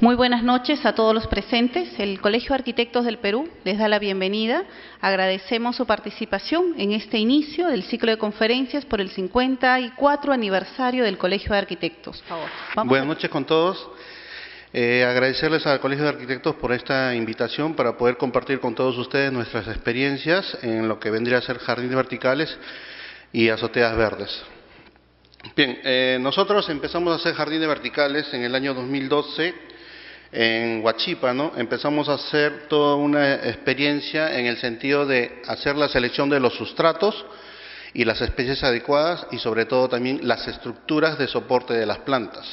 Muy buenas noches a todos los presentes. El Colegio de Arquitectos del Perú les da la bienvenida. Agradecemos su participación en este inicio del ciclo de conferencias por el 54 aniversario del Colegio de Arquitectos. Por favor. Buenas noches con todos. Agradecerles al Colegio de Arquitectos por esta invitación para poder compartir con todos ustedes nuestras experiencias en lo que vendría a ser jardines verticales y azoteas verdes. Bien, nosotros empezamos a hacer jardines verticales en el año 2012 en Huachipa, ¿no? Empezamos a hacer toda una experiencia en el sentido de hacer la selección de los sustratos y las especies adecuadas y sobre todo también las estructuras de soporte de las plantas.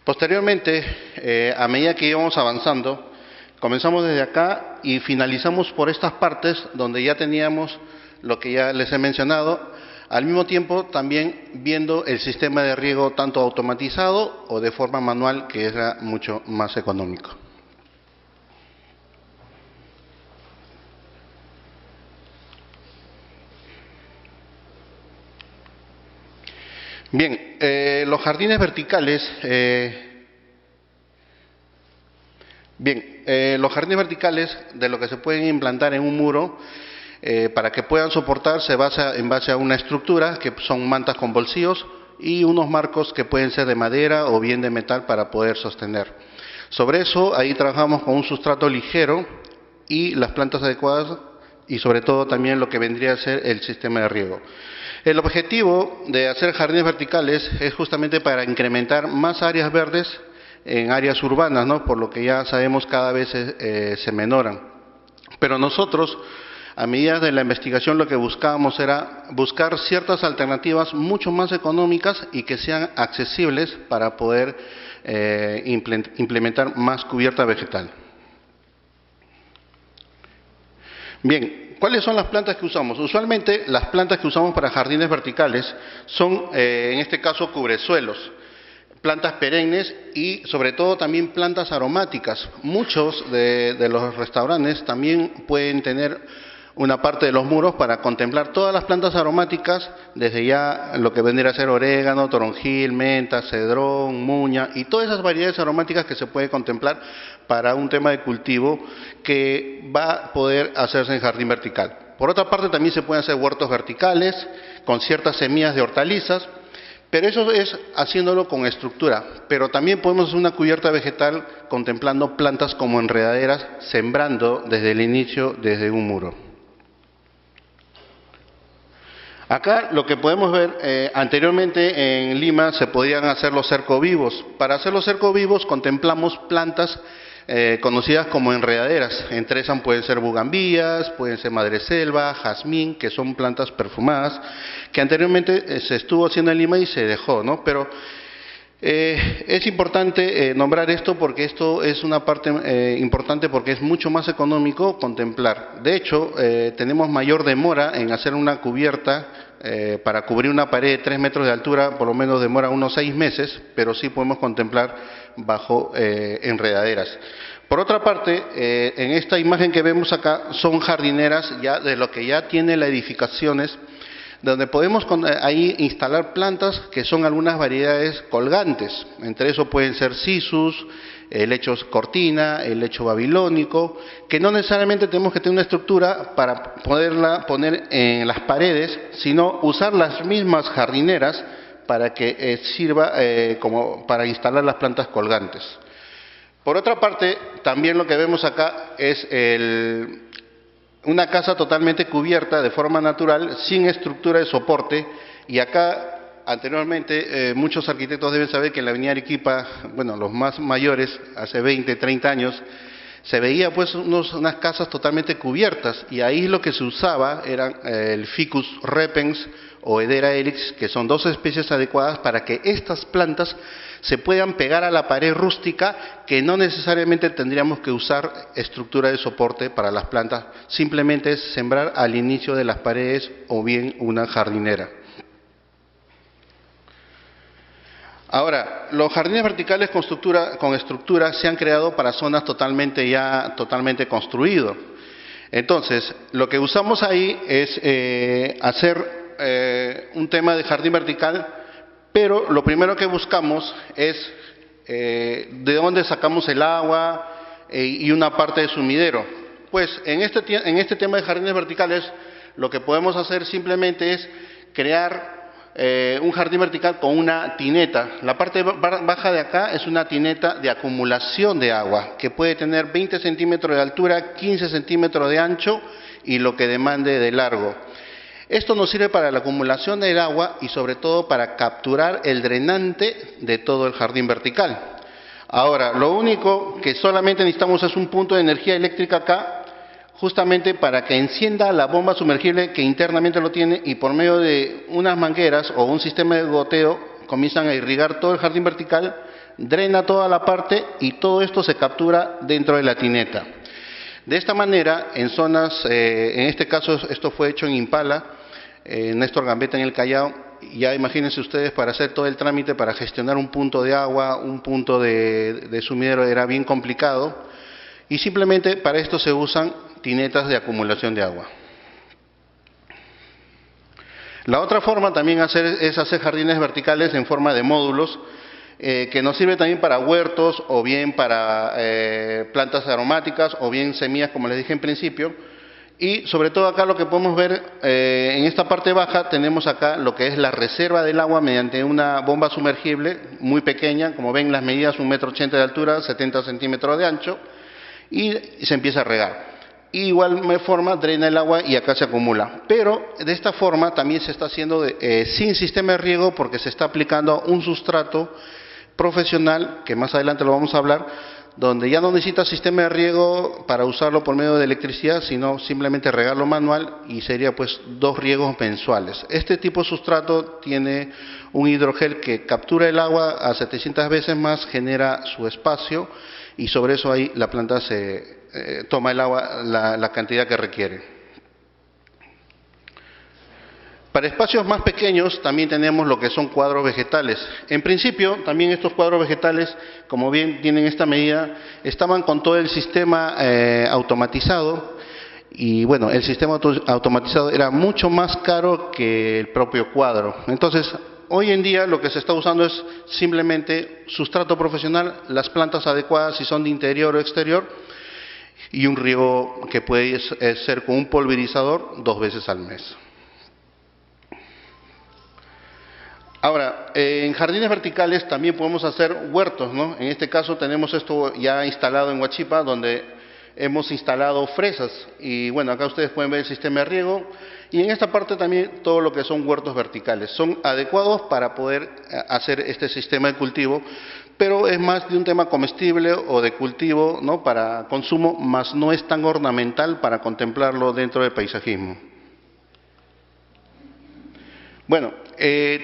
Posteriormente, a medida que íbamos avanzando, comenzamos desde acá y finalizamos por estas partes donde ya teníamos lo que ya les he mencionado, al mismo tiempo también viendo el sistema de riego tanto automatizado o de forma manual, que era mucho más económico. Bien, los jardines verticales, los jardines verticales de lo que se pueden implantar en un muro, para que puedan soportar, se basa en base a una estructura que son mantas con bolsillos y unos marcos que pueden ser de madera o bien de metal para poder sostener. Sobre eso, ahí trabajamos con un sustrato ligero y las plantas adecuadas y sobre todo también lo que vendría a ser el sistema de riego. El objetivo de hacer jardines verticales es justamente para incrementar más áreas verdes en áreas urbanas, ¿no? Por lo que ya sabemos cada vez se menoran. Pero nosotros, a medida de la investigación, lo que buscábamos era buscar ciertas alternativas mucho más económicas y que sean accesibles para poder implementar más cubierta vegetal. Bien, ¿cuáles son las plantas que usamos? Usualmente las plantas que usamos para jardines verticales son, en este caso, cubresuelos, plantas perennes y sobre todo también plantas aromáticas. Muchos de los restaurantes también pueden tener una parte de los muros para contemplar todas las plantas aromáticas, desde ya lo que vendría a ser orégano, toronjil, menta, cedrón, muña y todas esas variedades aromáticas que se puede contemplar para un tema de cultivo que va a poder hacerse en jardín vertical. Por otra parte, también se pueden hacer huertos verticales con ciertas semillas de hortalizas, pero eso es haciéndolo con estructura. Pero también podemos hacer una cubierta vegetal contemplando plantas como enredaderas, sembrando desde el inicio, desde un muro. Acá lo que podemos ver, anteriormente en Lima se podían hacer los cercovivos. Para hacer los cercovivos contemplamos plantas conocidas como enredaderas. Entre esas pueden ser bugambías, pueden ser madreselva, jazmín, que son plantas perfumadas, que anteriormente se estuvo haciendo en Lima y se dejó, ¿no? Pero es importante nombrar esto porque esto es una parte importante porque es mucho más económico contemplar. De hecho, tenemos mayor demora en hacer una cubierta para cubrir una pared de 3 metros de altura, por lo menos demora unos 6 meses, pero sí podemos contemplar bajo enredaderas. Por otra parte, en esta imagen que vemos acá son jardineras ya de lo que ya tiene las edificaciones, donde podemos ahí instalar plantas que son algunas variedades colgantes. Entre eso pueden ser sisus, helechos cortina, helecho babilónico, que no necesariamente tenemos que tener una estructura para poderla poner en las paredes, sino usar las mismas jardineras para que sirva como para instalar las plantas colgantes. Por otra parte, también lo que vemos acá es una casa totalmente cubierta de forma natural, sin estructura de soporte, y acá anteriormente muchos arquitectos deben saber que en la avenida Arequipa, bueno, los más mayores, hace 20, 30 años, se veía pues unas casas totalmente cubiertas, y ahí lo que se usaba eran el Ficus repens o Hedera helix, que son dos especies adecuadas para que estas plantas se puedan pegar a la pared rústica, que no necesariamente tendríamos que usar estructura de soporte para las plantas, simplemente es sembrar al inicio de las paredes o bien una jardinera. Ahora, los jardines verticales con estructura se han creado para zonas totalmente construidos. Entonces, lo que usamos ahí es hacer un tema de jardín vertical, pero lo primero que buscamos es ¿de dónde sacamos el agua y una parte de sumidero? Pues en este tema de jardines verticales, lo que podemos hacer simplemente es crear un jardín vertical con una tineta. La parte baja de acá es una tineta de acumulación de agua, que puede tener 20 centímetros de altura, 15 centímetros de ancho y lo que demande de largo. Esto nos sirve para la acumulación del agua y sobre todo para capturar el drenante de todo el jardín vertical. Ahora, lo único que solamente necesitamos es un punto de energía eléctrica acá, justamente para que encienda la bomba sumergible que internamente lo tiene y por medio de unas mangueras o un sistema de goteo comienzan a irrigar todo el jardín vertical, drena toda la parte y todo esto se captura dentro de la tineta. De esta manera, en zonas, en este caso esto fue hecho en Impala, Néstor Gambetta en el Callao, ya imagínense ustedes para hacer todo el trámite, para gestionar un punto de agua, un punto de sumidero era bien complicado y simplemente para esto se usan tinetas de acumulación de agua. La otra forma también es hacer jardines verticales en forma de módulos, que nos sirve también para huertos o bien para plantas aromáticas o bien semillas, como les dije en principio. Y sobre todo acá lo que podemos ver, en esta parte baja tenemos acá lo que es la reserva del agua mediante una bomba sumergible muy pequeña, como ven las medidas 1,80 m de altura, 70 centímetros de ancho, y se empieza a regar. Y igual forma drena el agua y acá se acumula. Pero de esta forma también se está haciendo sin sistema de riego porque se está aplicando un sustrato profesional, que más adelante lo vamos a hablar, donde ya no necesita sistema de riego para usarlo por medio de electricidad, sino simplemente regarlo manual y sería pues 2 riegos mensuales. Este tipo de sustrato tiene un hidrogel que captura el agua a 700 veces más, genera su espacio y sobre eso ahí la planta toma el agua la cantidad que requiere. Para espacios más pequeños también tenemos lo que son cuadros vegetales. En principio, también estos cuadros vegetales, como bien tienen esta medida, estaban con todo el sistema automatizado y bueno, el sistema automatizado era mucho más caro que el propio cuadro. Entonces, hoy en día lo que se está usando es simplemente sustrato profesional, las plantas adecuadas si son de interior o exterior y un riego que puede ser con un pulverizador 2 veces al mes. Ahora, en jardines verticales también podemos hacer huertos, ¿no? En este caso tenemos esto ya instalado en Huachipa, donde hemos instalado fresas. Y bueno, acá ustedes pueden ver el sistema de riego. Y en esta parte también todo lo que son huertos verticales. Son adecuados para poder hacer este sistema de cultivo, pero es más de un tema comestible o de cultivo, ¿no? Para consumo, más no es tan ornamental para contemplarlo dentro del paisajismo. Bueno,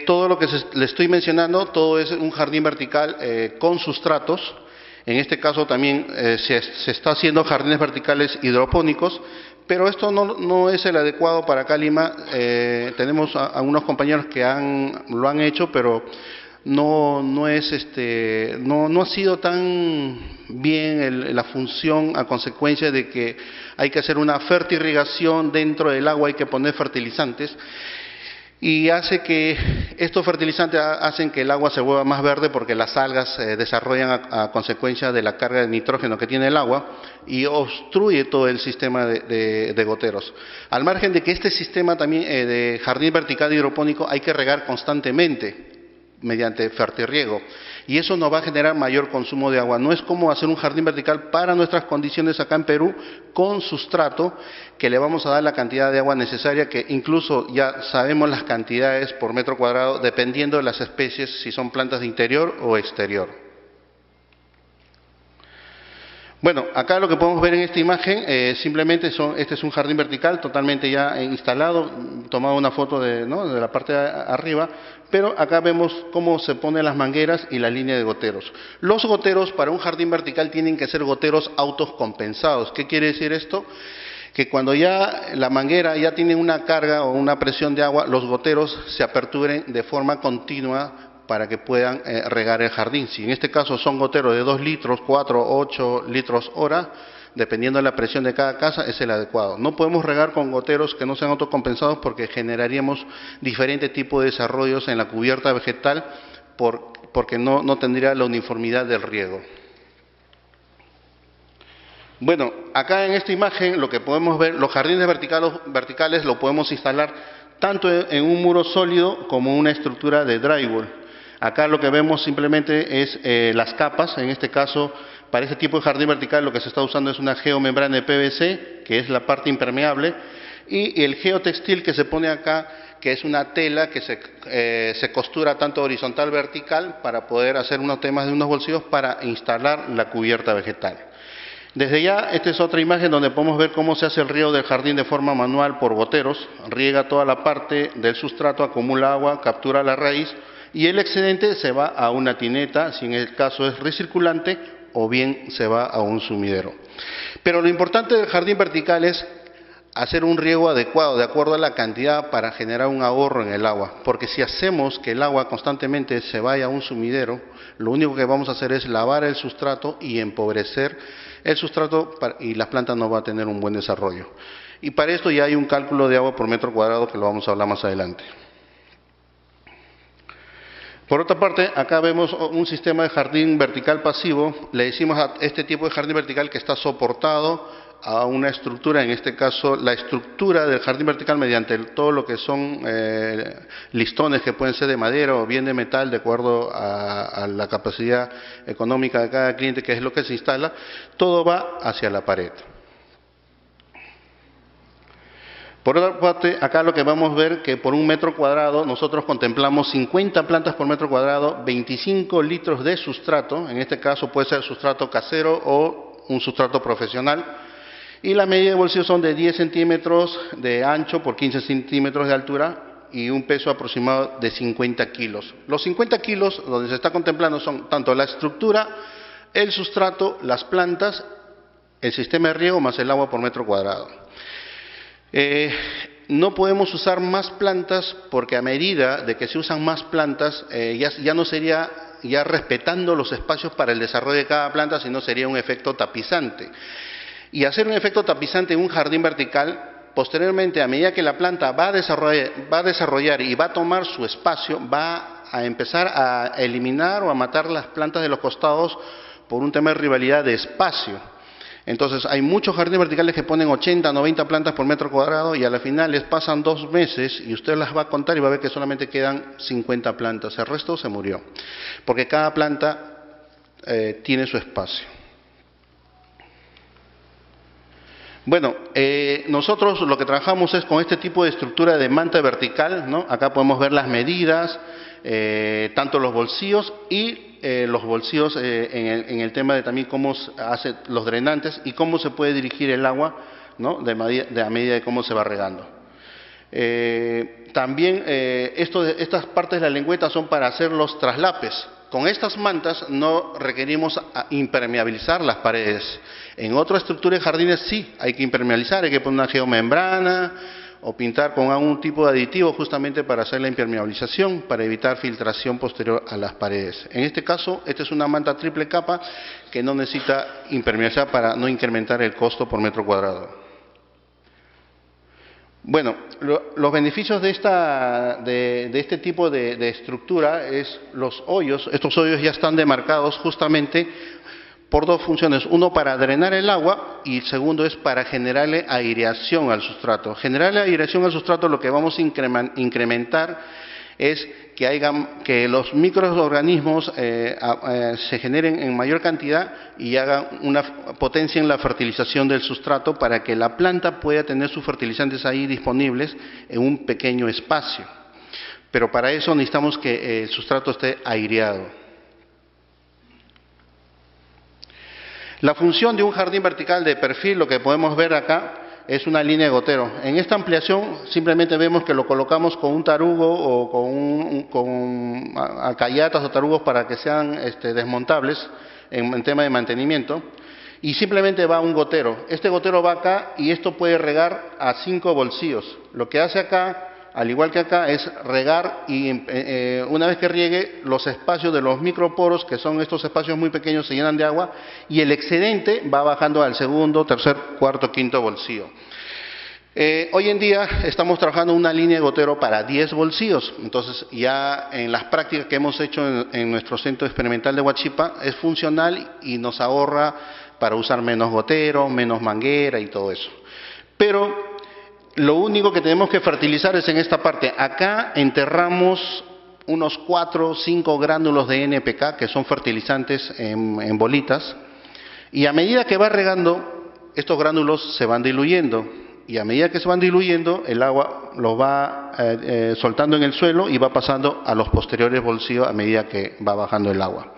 todo lo que le estoy mencionando, todo es un jardín vertical con sustratos. En este caso también se está haciendo jardines verticales hidropónicos, pero esto no es el adecuado para acá Lima. Tenemos a unos compañeros que lo han hecho, pero no ha sido tan bien la función a consecuencia de que hay que hacer una fertirrigación dentro del agua, hay que poner fertilizantes. Y hace que estos fertilizantes hacen que el agua se vuelva más verde porque las algas se desarrollan a consecuencia de la carga de nitrógeno que tiene el agua y obstruye todo el sistema de goteros. Al margen de que este sistema también de jardín vertical hidropónico hay que regar constantemente mediante fertirriego y eso nos va a generar mayor consumo de agua. No es como hacer un jardín vertical para nuestras condiciones acá en Perú con sustrato que le vamos a dar la cantidad de agua necesaria, que incluso ya sabemos las cantidades por metro cuadrado dependiendo de las especies, si son plantas de interior o exterior. Bueno, acá lo que podemos ver en esta imagen, simplemente este es un jardín vertical totalmente ya instalado, tomado una foto de la parte de arriba, pero acá vemos cómo se ponen las mangueras y la línea de goteros. Los goteros para un jardín vertical tienen que ser goteros autocompensados. ¿Qué quiere decir esto? Que cuando ya la manguera ya tiene una carga o una presión de agua, los goteros se aperturen de forma continua para que puedan regar el jardín. Si en este caso son goteros de 2 litros, 4, 8 litros hora, dependiendo de la presión de cada casa, es el adecuado. No podemos regar con goteros que no sean autocompensados porque generaríamos diferentes tipos de desarrollos en la cubierta vegetal por porque no tendría la uniformidad del riego. Bueno, acá en esta imagen lo que podemos ver, los jardines verticales lo podemos instalar tanto en un muro sólido como en una estructura de drywall. Acá lo que vemos simplemente es las capas. En este caso, para este tipo de jardín vertical lo que se está usando es una geomembrana de PVC, que es la parte impermeable, y el geotextil que se pone acá, que es una tela que se costura tanto horizontal vertical para poder hacer unos temas de unos bolsillos para instalar la cubierta vegetal. Desde ya, esta es otra imagen donde podemos ver cómo se hace el riego del jardín de forma manual por goteros. Riega toda la parte del sustrato, acumula agua, captura la raíz y el excedente se va a una tineta, si en el caso es recirculante, o bien se va a un sumidero. Pero lo importante del jardín vertical es hacer un riego adecuado, de acuerdo a la cantidad, para generar un ahorro en el agua. Porque si hacemos que el agua constantemente se vaya a un sumidero, lo único que vamos a hacer es lavar el sustrato y empobrecer el sustrato y las plantas no van a tener un buen desarrollo. Y para esto ya hay un cálculo de agua por metro cuadrado que lo vamos a hablar más adelante. Por otra parte, acá vemos un sistema de jardín vertical pasivo. Le decimos a este tipo de jardín vertical que está soportado a una estructura, en este caso la estructura del jardín vertical mediante todo lo que son listones que pueden ser de madera o bien de metal, de acuerdo a la capacidad económica de cada cliente, que es lo que se instala, todo va hacia la pared. Por otra parte, acá lo que vamos a ver que por un metro cuadrado nosotros contemplamos 50 plantas por metro cuadrado, 25 litros de sustrato, en este caso puede ser sustrato casero o un sustrato profesional, y la medida de bolsillo son de 10 centímetros de ancho por 15 centímetros de altura y un peso aproximado de 50 kilos. Los 50 kilos donde se está contemplando son tanto la estructura, el sustrato, las plantas, el sistema de riego más el agua por metro cuadrado. No podemos usar más plantas porque a medida de que se usan más plantas ya no sería ya respetando los espacios para el desarrollo de cada planta, sino sería un efecto tapizante. Y hacer un efecto tapizante en un jardín vertical, posteriormente, a medida que la planta va a desarrollar y va a tomar su espacio, va a empezar a eliminar o a matar las plantas de los costados por un tema de rivalidad de espacio. Entonces, hay muchos jardines verticales que ponen 80, 90 plantas por metro cuadrado y a la final les pasan 2 meses y usted las va a contar y va a ver que solamente quedan 50 plantas. El resto se murió, porque cada planta tiene su espacio. Bueno, nosotros lo que trabajamos es con este tipo de estructura de manta vertical, ¿no? Acá podemos ver las medidas, tanto los bolsillos y los bolsillos en el tema de también cómo se hace los drenantes y cómo se puede dirigir el agua, ¿no? a medida de cómo se va regando. También estas partes de la lengüeta son para hacer los traslapes. Con estas mantas no requerimos impermeabilizar las paredes. En otra estructura de jardines sí, hay que impermeabilizar, hay que poner una geomembrana o pintar con algún tipo de aditivo justamente para hacer la impermeabilización, para evitar filtración posterior a las paredes. En este caso, esta es una manta triple capa que no necesita impermeabilizar para no incrementar el costo por metro cuadrado. Bueno, los beneficios de este tipo de estructura es los hoyos. Estos hoyos ya están demarcados justamente por 2 funciones. Uno para drenar el agua y el segundo es para generarle aireación al sustrato. Generarle aireación al sustrato lo que vamos a incrementar es que los microorganismos se generen en mayor cantidad y hagan una potencia en la fertilización del sustrato para que la planta pueda tener sus fertilizantes ahí disponibles en un pequeño espacio. Pero para eso necesitamos que el sustrato esté aireado. La función de un jardín vertical de perfil, lo que podemos ver acá, es una línea de gotero. En esta ampliación simplemente vemos que lo colocamos con un tarugo o con alcayatas o tarugos para que sean desmontables en tema de mantenimiento. Y simplemente va un gotero. Este gotero va acá y esto puede regar a 5 bolsillos. Lo que hace acá, al igual que acá, es regar y una vez que riegue, los espacios de los microporos, que son estos espacios muy pequeños, se llenan de agua y el excedente va bajando al segundo, tercer, cuarto, quinto bolsillo. Hoy en día estamos trabajando una línea de gotero para 10 bolsillos. Entonces, ya en las prácticas que hemos hecho en nuestro centro experimental de Huachipa, es funcional y nos ahorra para usar menos gotero, menos manguera y todo eso. Pero lo único que tenemos que fertilizar es en esta parte. Acá enterramos unos 4 o 5 gránulos de NPK, que son fertilizantes en bolitas, y a medida que va regando, estos gránulos se van diluyendo. Y a medida que se van diluyendo, el agua los va soltando en el suelo y va pasando a los posteriores bolsillos a medida que va bajando el agua.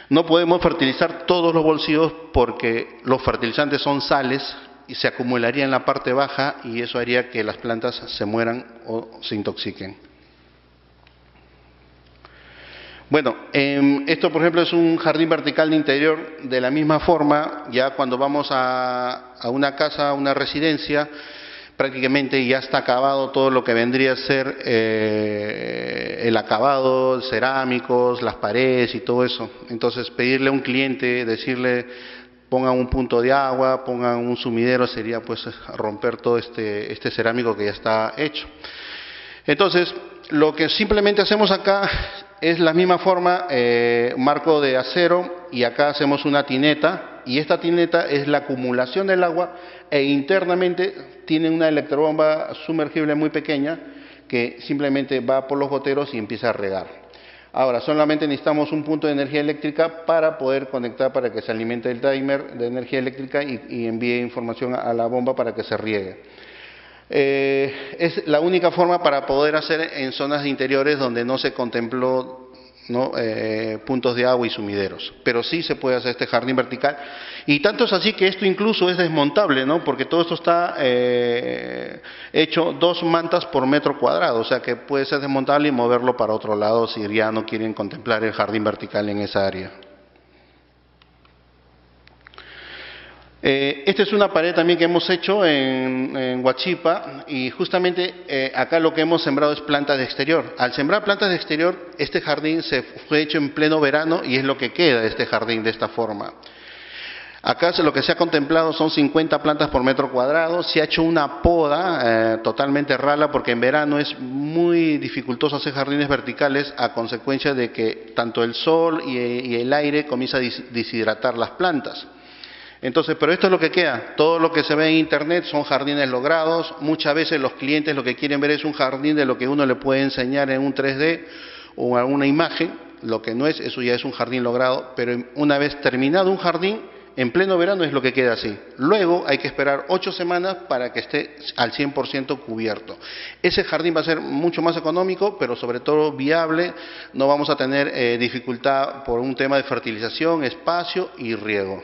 No podemos fertilizar todos los bolsillos porque los fertilizantes son sales y se acumularía en la parte baja y eso haría que las plantas se mueran o se intoxiquen. Bueno, esto por ejemplo es un jardín vertical de interior. De la misma forma, ya cuando vamos a una casa, a una residencia, prácticamente ya está acabado todo lo que vendría a ser el acabado, cerámicos, las paredes y todo eso. Entonces pedirle a un cliente, decirle pongan un punto de agua, pongan un sumidero, sería pues romper todo este cerámico que ya está hecho. Entonces, lo que simplemente hacemos acá es la misma forma, marco de acero, y acá hacemos una tineta, y esta tineta es la acumulación del agua, e internamente tiene una electrobomba sumergible muy pequeña que simplemente va por los goteros y empieza a regar. Ahora, solamente necesitamos un punto de energía eléctrica para poder conectar, para que se alimente el timer de energía eléctrica y envíe información a la bomba para que se riegue. Es la única forma para poder hacer en zonas interiores donde no se contempló, ¿no? Puntos de agua y sumideros, pero sí se puede hacer este jardín vertical, y tanto es así que esto incluso es desmontable, ¿no? Porque todo esto está hecho 2 mantas por metro cuadrado, o sea que puede ser desmontable y moverlo para otro lado si ya no quieren contemplar el jardín vertical en esa área. Esta es una pared también que hemos hecho en Huachipa, y justamente acá lo que hemos sembrado es plantas de exterior. Al sembrar plantas de exterior, este jardín se fue hecho en pleno verano y es lo que queda de este jardín de esta forma. Acá lo que se ha contemplado son 50 plantas por metro cuadrado. Se ha hecho una poda totalmente rala porque en verano es muy dificultoso hacer jardines verticales a consecuencia de que tanto el sol y el aire comienza a deshidratar las plantas. Entonces, pero esto es lo que queda. Todo lo que se ve en internet son jardines logrados. Muchas veces los clientes lo que quieren ver es un jardín de lo que uno le puede enseñar en un 3D o en una imagen. Lo que no es, eso ya es un jardín logrado, pero una vez terminado un jardín, en pleno verano es lo que queda así. Luego hay que esperar 8 semanas para que esté al 100% cubierto. Ese jardín va a ser mucho más económico, pero sobre todo viable. No vamos a tener dificultad por un tema de fertilización, espacio y riego.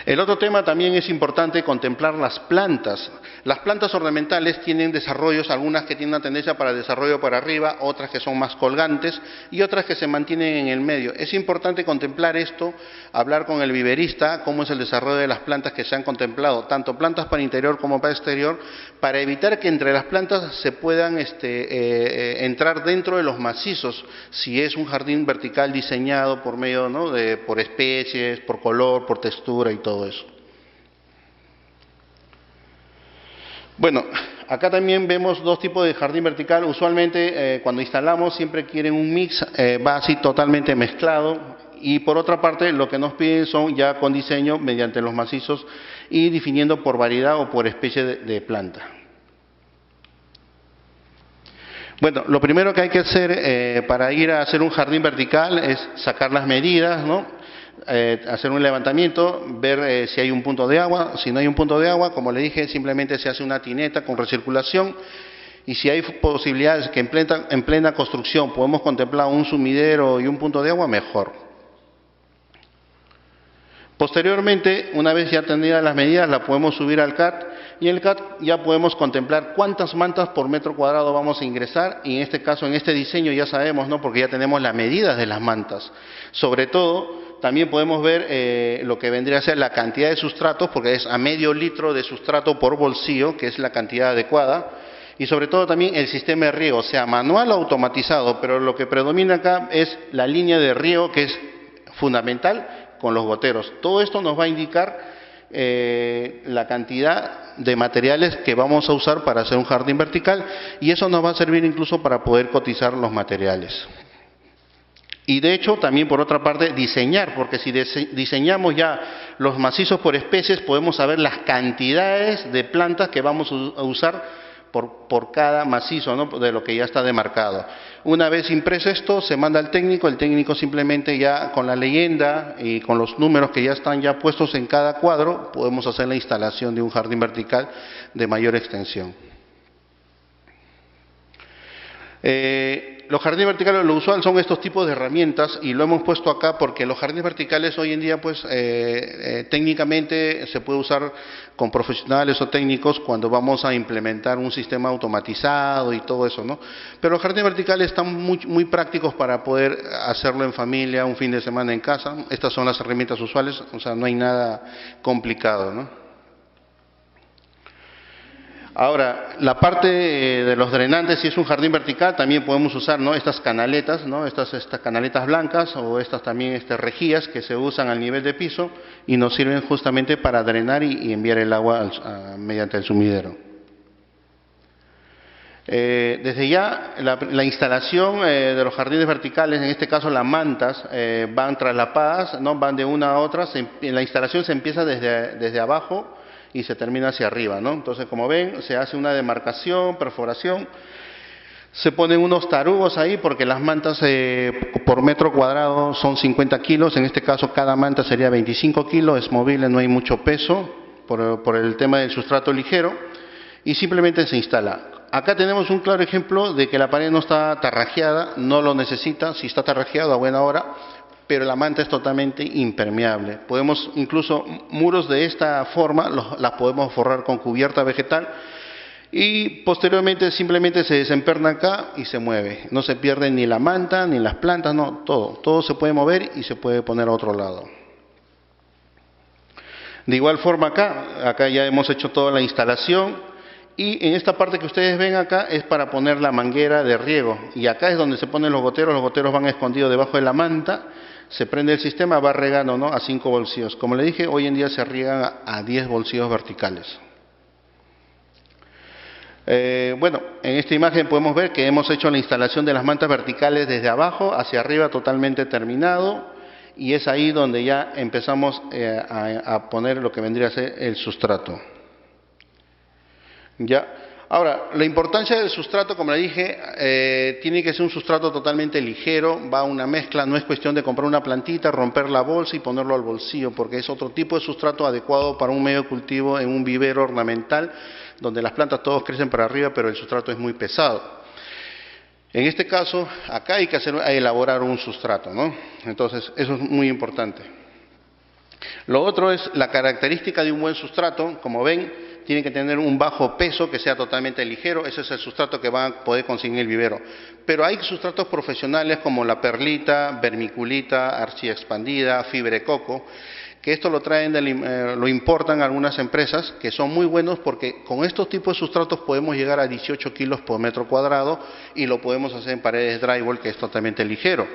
El otro tema también es importante contemplar las plantas. Las plantas ornamentales tienen desarrollos, algunas que tienen una tendencia para el desarrollo para arriba, otras que son más colgantes y otras que se mantienen en el medio. Es importante contemplar esto, hablar con el viverista, cómo es el desarrollo de las plantas que se han contemplado, tanto plantas para interior como para exterior, para evitar que entre las plantas se puedan entrar dentro de los macizos, si es un jardín vertical diseñado por medio, ¿no? por especies, por color, por textura y todo eso. Bueno, acá también vemos 2 tipos de jardín vertical. Usualmente cuando instalamos siempre quieren un mix, va así totalmente mezclado, y por otra parte lo que nos piden son ya con diseño mediante los macizos y definiendo por variedad o por especie de planta. Bueno, lo primero que hay que hacer para ir a hacer un jardín vertical es sacar las medidas, ¿no? Hacer un levantamiento, ver si hay un punto de agua. Si no hay un punto de agua, como le dije, simplemente se hace una tineta con recirculación, y si hay posibilidades que en plena construcción podemos contemplar un sumidero y un punto de agua, mejor. Posteriormente, una vez ya tenidas las medidas, la podemos subir al CAD, y en el CAD ya podemos contemplar cuántas mantas por metro cuadrado vamos a ingresar, y en este caso, en este diseño ya sabemos, ¿no? Porque ya tenemos las medidas de las mantas. Sobre todo, también podemos ver lo que vendría a ser la cantidad de sustratos, porque es a medio litro de sustrato por bolsillo, que es la cantidad adecuada, y sobre todo también el sistema de riego, sea manual o automatizado, pero lo que predomina acá es la línea de riego, que es fundamental, con los goteros. Todo esto nos va a indicar la cantidad de materiales que vamos a usar para hacer un jardín vertical, y eso nos va a servir incluso para poder cotizar los materiales. Y de hecho, también por otra parte, diseñar, porque si diseñamos ya los macizos por especies, podemos saber las cantidades de plantas que vamos a usar por cada macizo, ¿no?, de lo que ya está demarcado. Una vez impreso esto, se manda al técnico, el técnico simplemente ya con la leyenda y con los números que ya están ya puestos en cada cuadro, podemos hacer la instalación de un jardín vertical de mayor extensión. Los jardines verticales, lo usual son estos tipos de herramientas, y lo hemos puesto acá porque los jardines verticales hoy en día, pues, técnicamente se puede usar con profesionales o técnicos cuando vamos a implementar un sistema automatizado y todo eso, ¿no? Pero los jardines verticales están muy prácticos para poder hacerlo en familia, un fin de semana en casa. Estas son las herramientas usuales, o sea, no hay nada complicado, ¿no? Ahora, la parte de los drenantes, si es un jardín vertical, también podemos usar, ¿no?, estas canaletas, ¿no?, estas canaletas blancas, o estas también rejillas que se usan al nivel de piso y nos sirven justamente para drenar y enviar el agua mediante el sumidero. Desde ya, la instalación de los jardines verticales, en este caso las mantas, van traslapadas, ¿no?, van de una a otra. La instalación se empieza desde abajo y se termina hacia arriba, ¿no? Entonces, como ven, se hace una demarcación, perforación, se ponen unos tarugos ahí porque las mantas por metro cuadrado son 50 kilos, en este caso cada manta sería 25 kilos, es movible, no hay mucho peso por el tema del sustrato ligero, y simplemente se instala. Acá tenemos un claro ejemplo de que la pared no está tarrajeada, no lo necesita, si está tarrajeado a buena hora, pero la manta es totalmente impermeable. Podemos, incluso muros de esta forma, las podemos forrar con cubierta vegetal y posteriormente simplemente se desemperna acá y se mueve. No se pierde ni la manta, ni las plantas, no, todo se puede mover y se puede poner a otro lado. De igual forma acá ya hemos hecho toda la instalación, y en esta parte que ustedes ven acá es para poner la manguera de riego, y acá es donde se ponen los goteros van escondidos debajo de la manta. Se prende el sistema, va regando, ¿no?, a 5 bolsillos. Como le dije, hoy en día se riegan a 10 bolsillos verticales. Bueno, en esta imagen podemos ver que hemos hecho la instalación de las mantas verticales desde abajo hacia arriba, totalmente terminado, y es ahí donde ya empezamos a poner lo que vendría a ser el sustrato. Ya. Ahora, la importancia del sustrato, como le dije, tiene que ser un sustrato totalmente ligero, va una mezcla, no es cuestión de comprar una plantita, romper la bolsa y ponerlo al bolsillo, porque es otro tipo de sustrato adecuado para un medio de cultivo en un vivero ornamental, donde las plantas todos crecen para arriba, pero el sustrato es muy pesado. En este caso, acá hay que elaborar un sustrato, ¿no? Entonces, eso es muy importante. Lo otro es la característica de un buen sustrato. Como ven, tiene que tener un bajo peso, que sea totalmente ligero. Ese es el sustrato que van a poder conseguir en el vivero. Pero hay sustratos profesionales como la perlita, vermiculita, arcilla expandida, fibra de coco, que esto lo importan algunas empresas, que son muy buenos porque con estos tipos de sustratos podemos llegar a 18 kilos por metro cuadrado y lo podemos hacer en paredes drywall, que es totalmente ligero.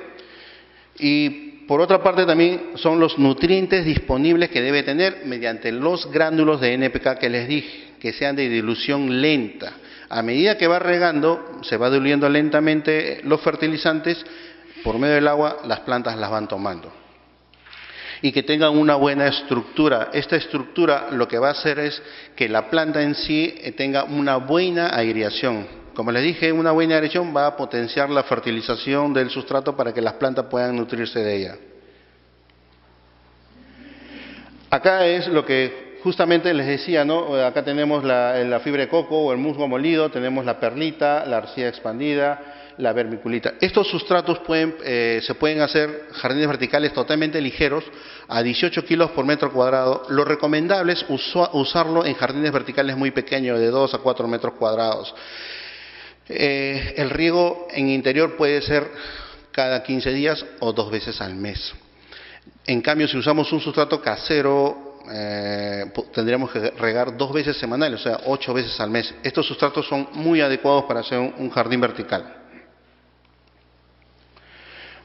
Y por otra parte también son los nutrientes disponibles que debe tener mediante los gránulos de NPK que les dije, que sean de dilución lenta. A medida que va regando, se va diluyendo lentamente los fertilizantes, por medio del agua las plantas las van tomando. Y que tengan una buena estructura. Esta estructura lo que va a hacer es que la planta en sí tenga una buena aireación. Como les dije, una buena aireación va a potenciar la fertilización del sustrato para que las plantas puedan nutrirse de ella. Acá es lo que justamente les decía, ¿no? Acá tenemos la fibra de coco o el musgo molido, tenemos la perlita, la arcilla expandida, la vermiculita. Estos sustratos se pueden hacer jardines verticales totalmente ligeros, a 18 kilos por metro cuadrado. Lo recomendable es usarlo en jardines verticales muy pequeños, de 2 a 4 metros cuadrados. El riego en interior puede ser cada 15 días o 2 veces al mes. En cambio, si usamos un sustrato casero, tendríamos que regar 2 veces semanales, o sea, 8 veces al mes. Estos sustratos son muy adecuados para hacer un jardín vertical.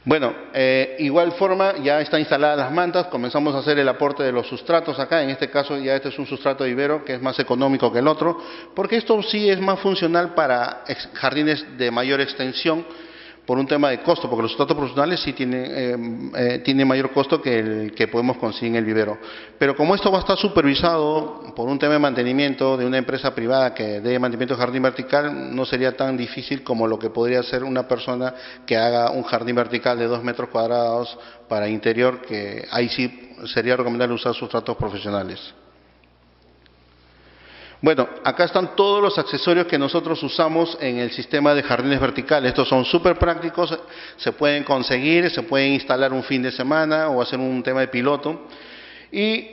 Bueno, igual forma ya están instaladas las mantas, comenzamos a hacer el aporte de los sustratos acá, en este caso ya este es un sustrato de vivero que es más económico que el otro, porque esto sí es más funcional para jardines de mayor extensión por un tema de costo, porque los sustratos profesionales sí tienen mayor costo que el que podemos conseguir en el vivero. Pero como esto va a estar supervisado por un tema de mantenimiento de una empresa privada que dé mantenimiento de jardín vertical, no sería tan difícil como lo que podría hacer una persona que haga un jardín vertical de 2 metros cuadrados para interior, que ahí sí sería recomendable usar sustratos profesionales. Bueno, acá están todos los accesorios que nosotros usamos en el sistema de jardines verticales. Estos son súper prácticos, se pueden conseguir, se pueden instalar un fin de semana o hacer un tema de piloto. Y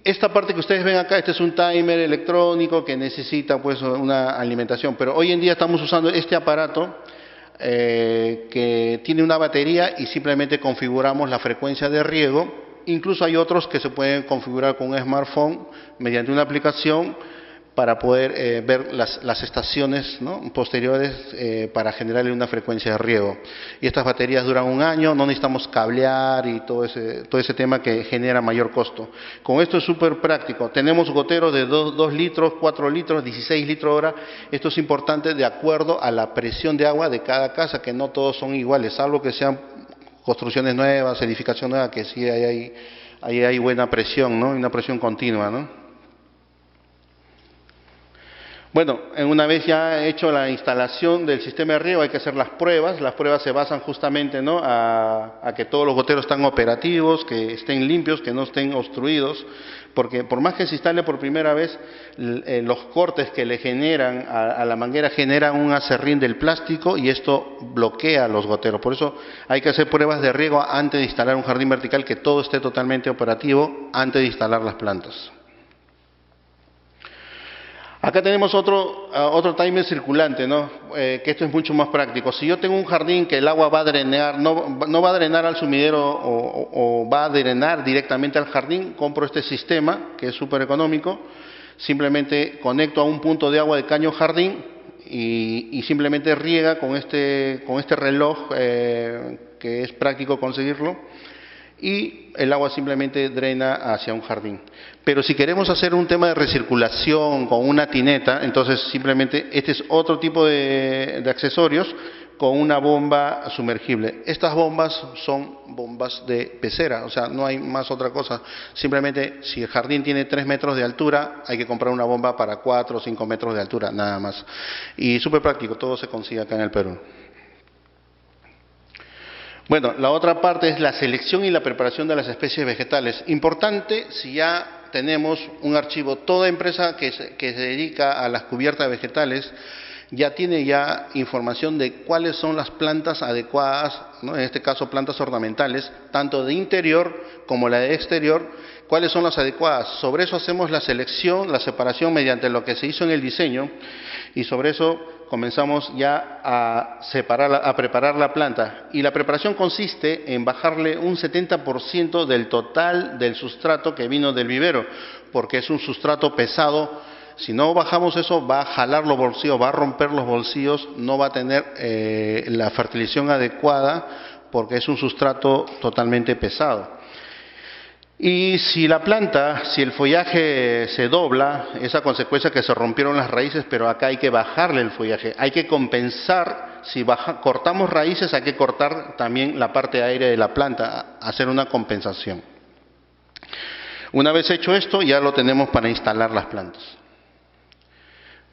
esta parte que ustedes ven acá, este es un timer electrónico que necesita pues una alimentación. Pero hoy en día estamos usando este aparato que tiene una batería y simplemente configuramos la frecuencia de riego. Incluso hay otros que se pueden configurar con un smartphone mediante una aplicación para poder ver las estaciones, ¿no?, posteriores para generarle una frecuencia de riego. Y estas baterías duran 1 año, no necesitamos cablear y todo ese tema que genera mayor costo. Con esto es súper práctico. Tenemos goteros de 2 litros, 4 litros, 16 litros hora. Esto es importante de acuerdo a la presión de agua de cada casa, que no todos son iguales, salvo que sean construcciones nuevas, edificación nueva, que sí ahí hay buena presión, ¿no?, una presión continua, ¿no? Bueno, una vez ya hecho la instalación del sistema de riego hay que hacer las pruebas. Las pruebas se basan justamente, ¿no?, a que todos los goteros están operativos, que estén limpios, que no estén obstruidos, porque por más que se instale por primera vez, los cortes que le generan a la manguera generan un aserrín del plástico y esto bloquea los goteros. Por eso hay que hacer pruebas de riego antes de instalar un jardín vertical, que todo esté totalmente operativo antes de instalar las plantas. Acá tenemos otro timer circulante, ¿no?, que esto es mucho más práctico. Si yo tengo un jardín que el agua va a drenar, no va a drenar al sumidero o va a drenar directamente al jardín, compro este sistema que es súper económico. Simplemente conecto a un punto de agua de caño jardín y simplemente riega con este reloj que es práctico conseguirlo. Y el agua simplemente drena hacia un jardín. Pero si queremos hacer un tema de recirculación con una tineta, entonces simplemente este es otro tipo de accesorios con una bomba sumergible. Estas bombas son bombas de pecera, o sea, no hay más otra cosa. Simplemente si el jardín tiene 3 metros de altura, hay que comprar una bomba para 4 o 5 metros de altura, nada más. Y súper práctico, todo se consigue acá en el Perú. Bueno, la otra parte es la selección y la preparación de las especies vegetales. Importante, si ya tenemos un archivo, toda empresa que se dedica a las cubiertas vegetales ya tiene información de cuáles son las plantas adecuadas, ¿no?, en este caso plantas ornamentales, tanto de interior como la de exterior, cuáles son las adecuadas. Sobre eso hacemos la selección, la separación mediante lo que se hizo en el diseño y sobre eso comenzamos ya a preparar la planta. Y la preparación consiste en bajarle un 70% del total del sustrato que vino del vivero, porque es un sustrato pesado. Si no bajamos eso, va a jalar los bolsillos, va a romper los bolsillos, no va a tener la fertilización adecuada, porque es un sustrato totalmente pesado. Y si la planta, si el follaje se dobla, es a consecuencia que se rompieron las raíces, pero acá hay que bajarle el follaje, hay que compensar. Si cortamos raíces, hay que cortar también la parte aérea de la planta, hacer una compensación. Una vez hecho esto, ya lo tenemos para instalar las plantas.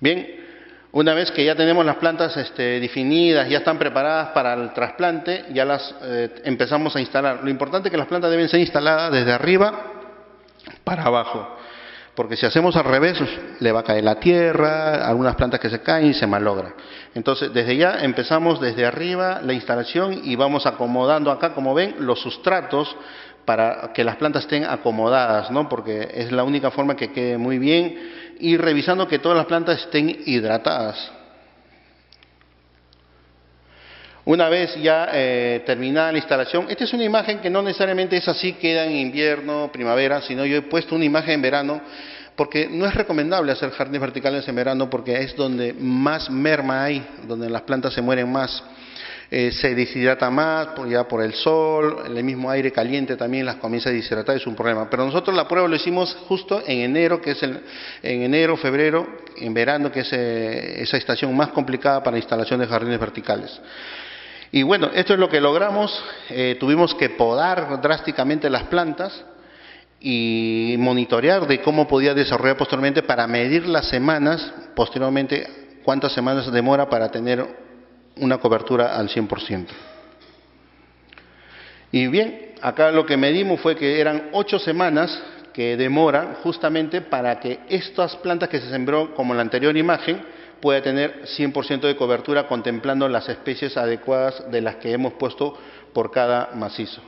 Bien, una vez que ya tenemos las plantas definidas, ya están preparadas para el trasplante, ya las empezamos a instalar. Lo importante es que las plantas deben ser instaladas desde arriba para abajo, porque si hacemos al revés, le va a caer la tierra, algunas plantas que se caen y se malogran. Entonces, desde ya empezamos desde arriba la instalación y vamos acomodando acá, como ven, los sustratos para que las plantas estén acomodadas, ¿no?, porque es la única forma que quede muy bien, y revisando que todas las plantas estén hidratadas. Una vez ya terminada la instalación, esta es una imagen que no necesariamente es así, queda en invierno, primavera, sino yo he puesto una imagen en verano, porque no es recomendable hacer jardines verticales en verano, porque es donde más merma hay, donde las plantas se mueren más. se deshidrata más ya por el sol, el mismo aire caliente también las comienza a deshidratar, es un problema. Pero nosotros la prueba lo hicimos justo en enero, que es en enero, febrero, en verano, que es esa estación más complicada para la instalación de jardines verticales. Y bueno, esto es lo que logramos. Tuvimos que podar drásticamente las plantas y monitorear de cómo podía desarrollar posteriormente para medir las semanas, posteriormente cuántas semanas demora para tener una cobertura al 100%. Y bien, acá lo que medimos fue que eran 8 semanas que demoran justamente para que estas plantas que se sembró, como en la anterior imagen, pueda tener 100% de cobertura contemplando las especies adecuadas de las que hemos puesto por cada macizo.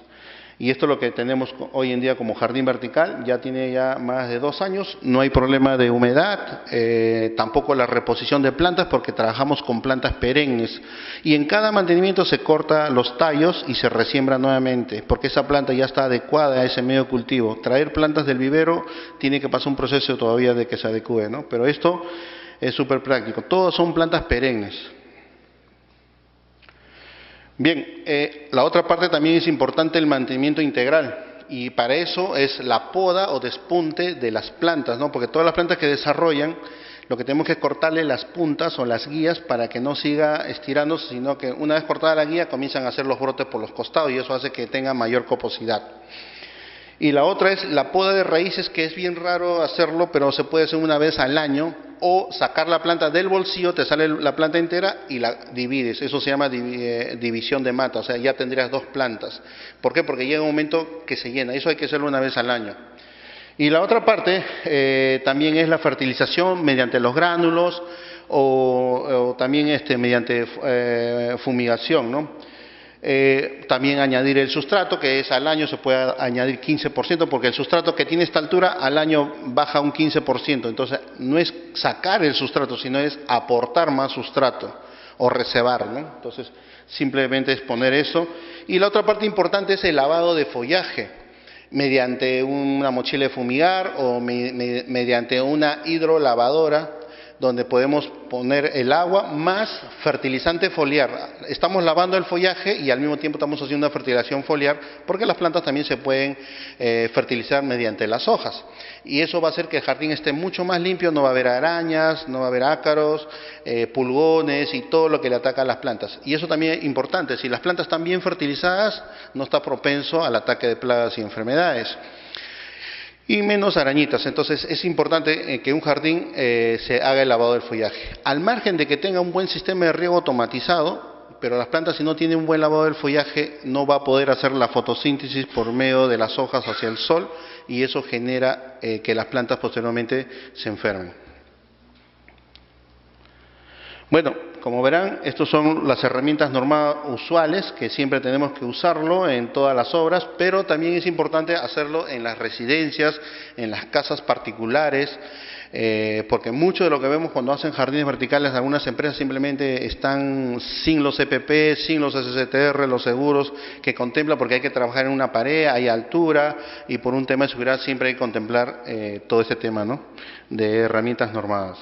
Y esto es lo que tenemos hoy en día como jardín vertical, ya tiene ya más de 2 años, no hay problema de humedad, tampoco la reposición de plantas porque trabajamos con plantas perennes. Y en cada mantenimiento se corta los tallos y se resiembra nuevamente, porque esa planta ya está adecuada a ese medio cultivo. Traer plantas del vivero tiene que pasar un proceso todavía de que se adecue, ¿no? Pero esto es súper práctico, todas son plantas perennes. Bien, la otra parte también es importante el mantenimiento integral y para eso es la poda o despunte de las plantas, ¿no? Porque todas las plantas que desarrollan, lo que tenemos que es cortarle las puntas o las guías para que no siga estirándose, sino que una vez cortada la guía comienzan a hacer los brotes por los costados y eso hace que tenga mayor coposidad. Y la otra es la poda de raíces, que es bien raro hacerlo, pero se puede hacer una vez al año, o sacar la planta del bolsillo, te sale la planta entera y la divides. Eso se llama división de mata, o sea, ya tendrías 2 plantas. ¿Por qué? Porque llega un momento que se llena, eso hay que hacerlo una vez al año. Y la otra parte también es la fertilización mediante los gránulos o también mediante fumigación, ¿no? También añadir el sustrato, que es al año se puede añadir 15%, porque el sustrato que tiene esta altura al año baja un 15%. Entonces, no es sacar el sustrato, sino es aportar más sustrato o reservar, ¿no? Entonces, simplemente es poner eso. Y la otra parte importante es el lavado de follaje, mediante una mochila de fumigar o mediante una hidrolavadora, donde podemos poner el agua más fertilizante foliar. Estamos lavando el follaje y al mismo tiempo estamos haciendo una fertilización foliar porque las plantas también se pueden fertilizar mediante las hojas. Y eso va a hacer que el jardín esté mucho más limpio, no va a haber arañas, no va a haber ácaros, pulgones y todo lo que le ataca a las plantas. Y eso también es importante, si las plantas están bien fertilizadas, no está propenso al ataque de plagas y enfermedades. Y menos arañitas, entonces es importante que un jardín se haga el lavado del follaje. Al margen de que tenga un buen sistema de riego automatizado, pero las plantas si no tienen un buen lavado del follaje no va a poder hacer la fotosíntesis por medio de las hojas hacia el sol y eso genera que las plantas posteriormente se enfermen. Bueno, como verán, estas son las herramientas normadas usuales que siempre tenemos que usarlo en todas las obras, pero también es importante hacerlo en las residencias, en las casas particulares, porque mucho de lo que vemos cuando hacen jardines verticales, algunas empresas simplemente están sin los EPP, sin los SCTR, los seguros que contempla, porque hay que trabajar en una pared, hay altura, y por un tema de seguridad siempre hay que contemplar todo ese tema, ¿no?, de herramientas normadas.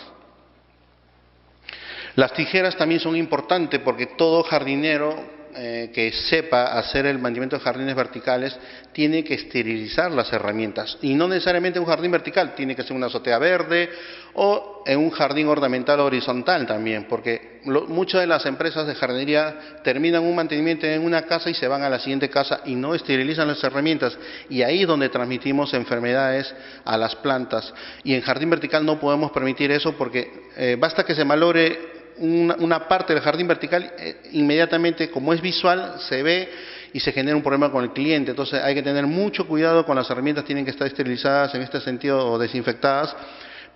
Las tijeras también son importantes porque todo jardinero que sepa hacer el mantenimiento de jardines verticales tiene que esterilizar las herramientas. Y no necesariamente un jardín vertical, tiene que ser una azotea verde o en un jardín ornamental horizontal también, porque muchas de las empresas de jardinería terminan un mantenimiento en una casa y se van a la siguiente casa y no esterilizan las herramientas. Y ahí es donde transmitimos enfermedades a las plantas. Y en jardín vertical no podemos permitir eso porque basta que se malogre una parte del jardín vertical, inmediatamente como es visual se ve y se genera un problema con el cliente. Entonces hay que tener mucho cuidado con las herramientas, tienen que estar esterilizadas en este sentido o desinfectadas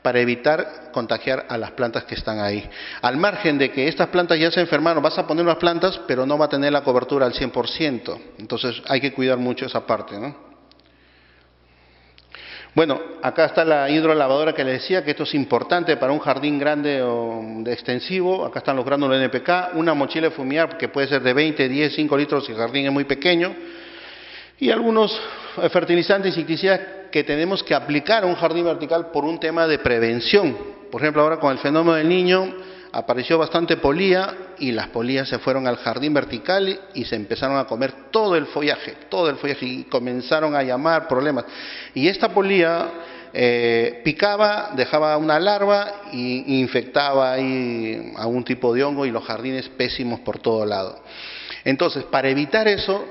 para evitar contagiar a las plantas que están ahí. Al margen de que estas plantas ya se enfermaron, vas a poner unas plantas pero no va a tener la cobertura al 100%, entonces hay que cuidar mucho esa parte, ¿no? Bueno, acá está la hidrolavadora que les decía, que esto es importante para un jardín grande o de extensivo. Acá están los gránulos NPK, una mochila de fumigar que puede ser de 20, 10, 5 litros si el jardín es muy pequeño. Y algunos fertilizantes y insecticidas que tenemos que aplicar a un jardín vertical por un tema de prevención. Por ejemplo, ahora con el fenómeno del Niño apareció bastante polía y las polillas se fueron al jardín vertical y se empezaron a comer todo el follaje y comenzaron a llamar problemas. Y esta polilla picaba, dejaba una larva e infectaba ahí algún tipo de hongo y los jardines pésimos por todo lado. Entonces, para evitar eso,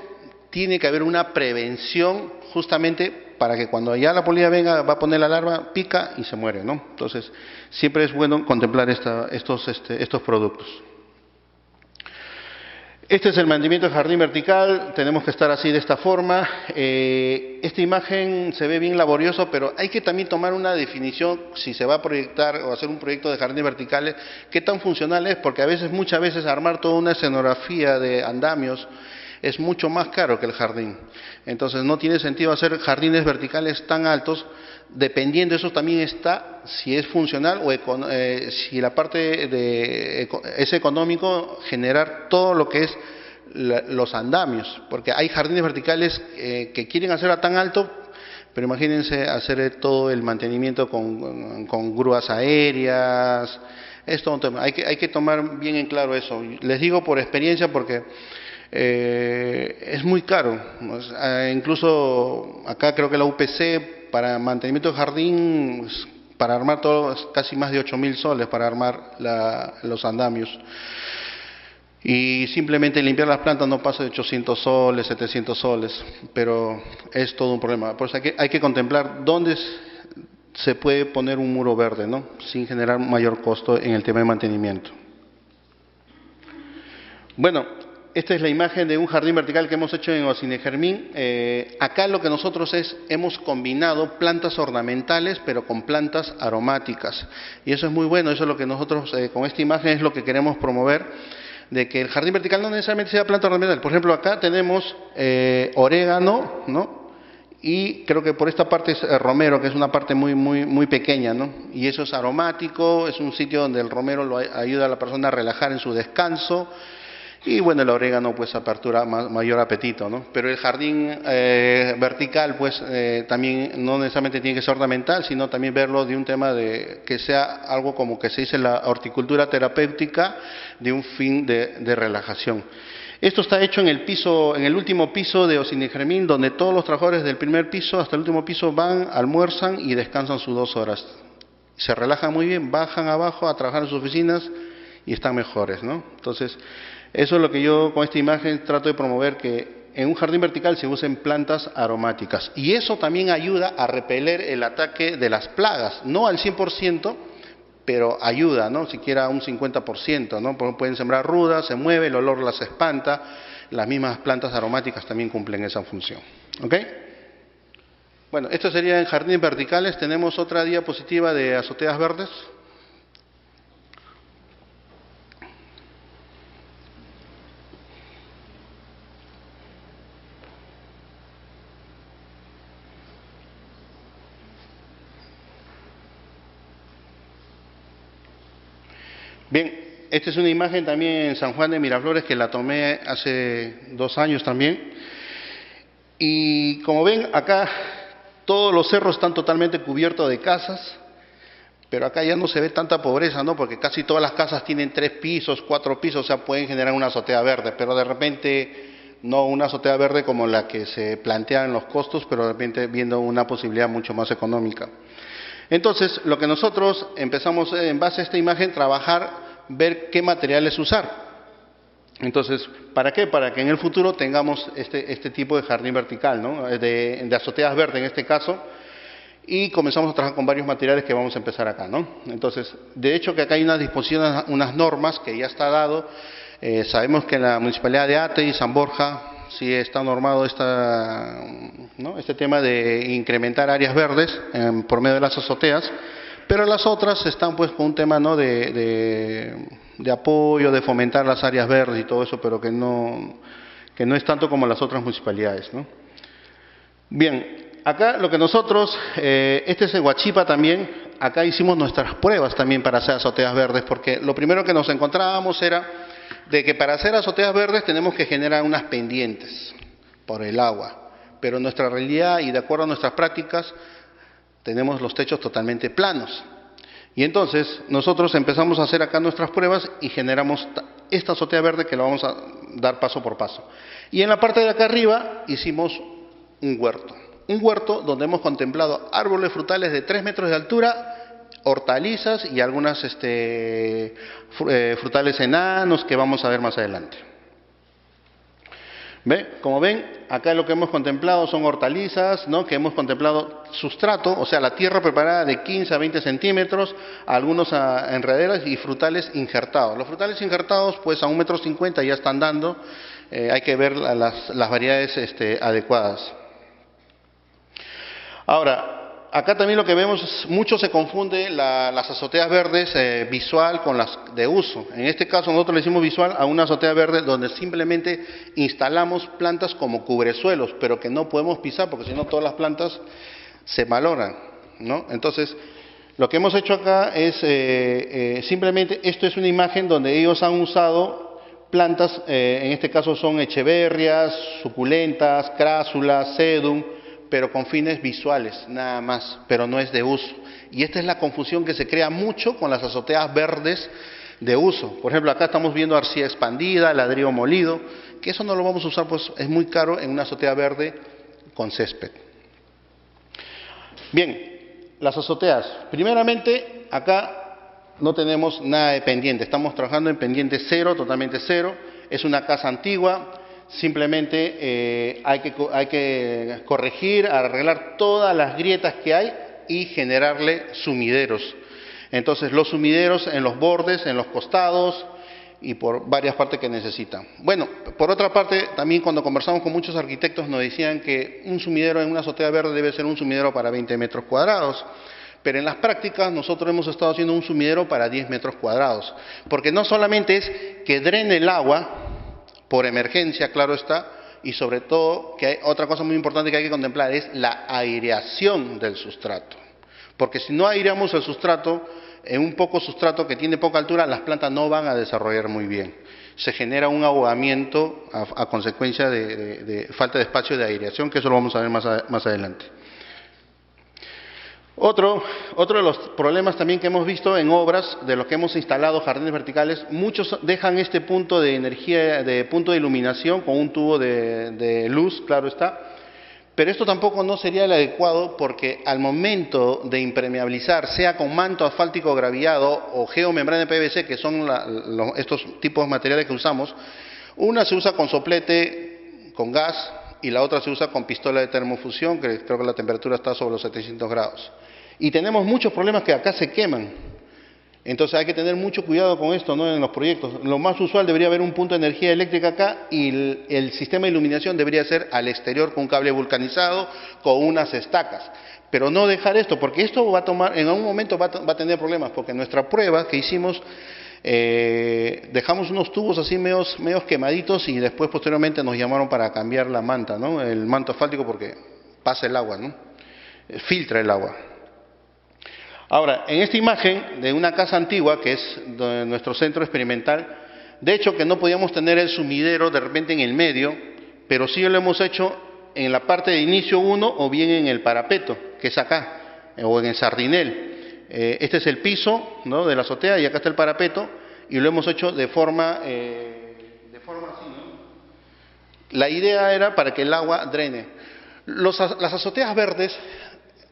tiene que haber una prevención justamente para que cuando ya la polilla venga, va a poner la larva, pica y se muere, ¿no? Entonces, siempre es bueno contemplar estos productos. Este es el mantenimiento del jardín vertical, tenemos que estar así de esta forma. Esta imagen se ve bien laborioso, pero hay que también tomar una definición si se va a proyectar o hacer un proyecto de jardines verticales, qué tan funcional es, porque muchas veces armar toda una escenografía de andamios es mucho más caro que el jardín. Entonces no tiene sentido hacer jardines verticales tan altos, dependiendo, eso también está, si es funcional o si la parte es económico, generar todo lo que es los andamios, porque hay jardines verticales que quieren hacerla tan alto, pero imagínense hacer todo el mantenimiento con grúas aéreas, es todo un tema. Hay que tomar bien en claro eso. Les digo por experiencia porque es muy caro. Incluso acá creo que la UPC para mantenimiento de jardín, para armar todo, es casi más de 8.000 soles para armar los andamios. Y simplemente limpiar las plantas no pasa de 800 soles, 700 soles, pero es todo un problema. Por eso hay que contemplar dónde se puede poner un muro verde, ¿no? Sin generar mayor costo en el tema de mantenimiento. Bueno, esta es la imagen de un jardín vertical que hemos hecho en Ocinegermín. Acá lo que nosotros hemos combinado plantas ornamentales, pero con plantas aromáticas. Y eso es muy bueno, eso es lo que nosotros, con esta imagen, es lo que queremos promover, de que el jardín vertical no necesariamente sea planta ornamental. Por ejemplo, acá tenemos orégano, ¿no? Y creo que por esta parte es romero, que es una parte muy pequeña, ¿no? Y eso es aromático, es un sitio donde el romero ayuda a la persona a relajar en su descanso. Y bueno, el orégano pues apertura mayor apetito, ¿no? Pero el jardín vertical pues también no necesariamente tiene que ser ornamental, sino también verlo de un tema de que sea algo como que se dice la horticultura terapéutica, de un fin de relajación. Esto está hecho en el último piso de Ocinegermín, donde todos los trabajadores del primer piso hasta el último piso van, almuerzan y descansan sus 2 horas. Se relajan muy bien, bajan abajo a trabajar en sus oficinas y están mejores, ¿no? Entonces, eso es lo que yo con esta imagen trato de promover, que en un jardín vertical se usen plantas aromáticas. Y eso también ayuda a repeler el ataque de las plagas, no al 100%, pero ayuda, ¿no? Siquiera un 50%, ¿no? Pueden sembrar rudas, se mueve, el olor las espanta, las mismas plantas aromáticas también cumplen esa función. ¿Ok? Bueno, esto sería en jardines verticales. Tenemos otra diapositiva de azoteas verdes. Bien, esta es una imagen también en San Juan de Miraflores que la tomé hace 2 años también. Y como ven, acá todos los cerros están totalmente cubiertos de casas, pero acá ya no se ve tanta pobreza, ¿no? Porque casi todas las casas tienen 3 pisos, 4 pisos, o sea, pueden generar una azotea verde, pero de repente no una azotea verde como la que se plantea en los costos, pero de repente viendo una posibilidad mucho más económica. Entonces, lo que nosotros empezamos en base a esta imagen, ver qué materiales usar. Entonces, ¿para qué? Para que en el futuro tengamos este tipo de jardín vertical, ¿no? De azoteas verdes en este caso, y comenzamos a trabajar con varios materiales que vamos a empezar acá, ¿no? Entonces, de hecho que acá hay unas disposiciones, unas normas que ya está dado. Sabemos que en la Municipalidad de Ate y San Borja sí está normado este tema de incrementar áreas verdes por medio de las azoteas, pero las otras están pues con un tema, ¿no? de apoyo, de fomentar las áreas verdes y todo eso, pero que no es tanto como las otras municipalidades, ¿no? Bien, acá lo que nosotros, este es en Huachipa también, acá hicimos nuestras pruebas también para hacer azoteas verdes, porque lo primero que nos encontrábamos era de que para hacer azoteas verdes tenemos que generar unas pendientes por el agua, pero en nuestra realidad y de acuerdo a nuestras prácticas tenemos los techos totalmente planos. Y entonces nosotros empezamos a hacer acá nuestras pruebas y generamos esta azotea verde que lo vamos a dar paso por paso. Y en la parte de acá arriba hicimos un huerto donde hemos contemplado árboles frutales de 3 metros de altura, hortalizas y algunas frutales enanos que vamos a ver más adelante. ¿Ve? Como ven, acá lo que hemos contemplado son hortalizas, ¿no? Que hemos contemplado sustrato, o sea, la tierra preparada de 15 a 20 centímetros, algunos enrederas y frutales injertados. Los frutales injertados, pues a 1,50 m ya están dando, hay que ver las variedades adecuadas. Ahora, acá también lo que vemos, mucho se confunde las azoteas verdes visual con las de uso. En este caso nosotros le hicimos visual a una azotea verde donde simplemente instalamos plantas como cubresuelos, pero que no podemos pisar porque si no todas las plantas se malogran, ¿no? Entonces, lo que hemos hecho acá es simplemente, esto es una imagen donde ellos han usado plantas, en este caso son echeverrias, suculentas, crásulas, sedum, pero con fines visuales, nada más, pero no es de uso. Y esta es la confusión que se crea mucho con las azoteas verdes de uso. Por ejemplo, acá estamos viendo arcilla expandida, ladrillo molido, que eso no lo vamos a usar, pues es muy caro en una azotea verde con césped. Bien, las azoteas. Primeramente, acá no tenemos nada de pendiente, estamos trabajando en pendiente cero, totalmente cero. Es una casa antigua. Simplemente hay que corregir, arreglar todas las grietas que hay y generarle sumideros. Entonces, los sumideros en los bordes, en los costados y por varias partes que necesitan. Bueno, por otra parte, también cuando conversamos con muchos arquitectos nos decían que un sumidero en una azotea verde debe ser un sumidero para 20 metros cuadrados. Pero en las prácticas nosotros hemos estado haciendo un sumidero para 10 metros cuadrados. Porque no solamente es que drene el agua, por emergencia, claro está, y sobre todo, que hay otra cosa muy importante que hay que contemplar, es la aireación del sustrato. Porque si no aireamos el sustrato, en un poco sustrato que tiene poca altura, las plantas no van a desarrollar muy bien. Se genera un ahogamiento a consecuencia de falta de espacio de aireación, que eso lo vamos a ver más adelante. Otro de los problemas también que hemos visto en obras de los que hemos instalado jardines verticales, muchos dejan este punto de energía, punto de iluminación con un tubo de luz, claro está, pero esto tampoco no sería el adecuado porque al momento de impermeabilizar, sea con manto asfáltico gravillado o geomembrana de PVC, que son estos tipos de materiales que usamos, una se usa con soplete, con gas, y la otra se usa con pistola de termofusión, que creo que la temperatura está sobre los 700 grados. Y tenemos muchos problemas que acá se queman. Entonces hay que tener mucho cuidado con esto, ¿no? En los proyectos. Lo más usual debería haber un punto de energía eléctrica acá y el sistema de iluminación debería ser al exterior con un cable vulcanizado, con unas estacas. Pero no dejar esto, porque esto va a tomar, en algún momento va a tener problemas, porque en nuestra prueba que hicimos, dejamos unos tubos así medios quemaditos y después posteriormente nos llamaron para cambiar la manta, ¿no? El manto asfáltico porque pasa el agua, ¿no? Filtra el agua. Ahora, en esta imagen de una casa antigua, que es nuestro centro experimental, de hecho que no podíamos tener el sumidero de repente en el medio, pero sí lo hemos hecho en la parte de inicio 1 o bien en el parapeto, que es acá, o en el sardinel. Este es el piso, ¿no? De la azotea y acá está el parapeto, y lo hemos hecho de forma así, ¿no? La idea era para que el agua drene. Las azoteas verdes,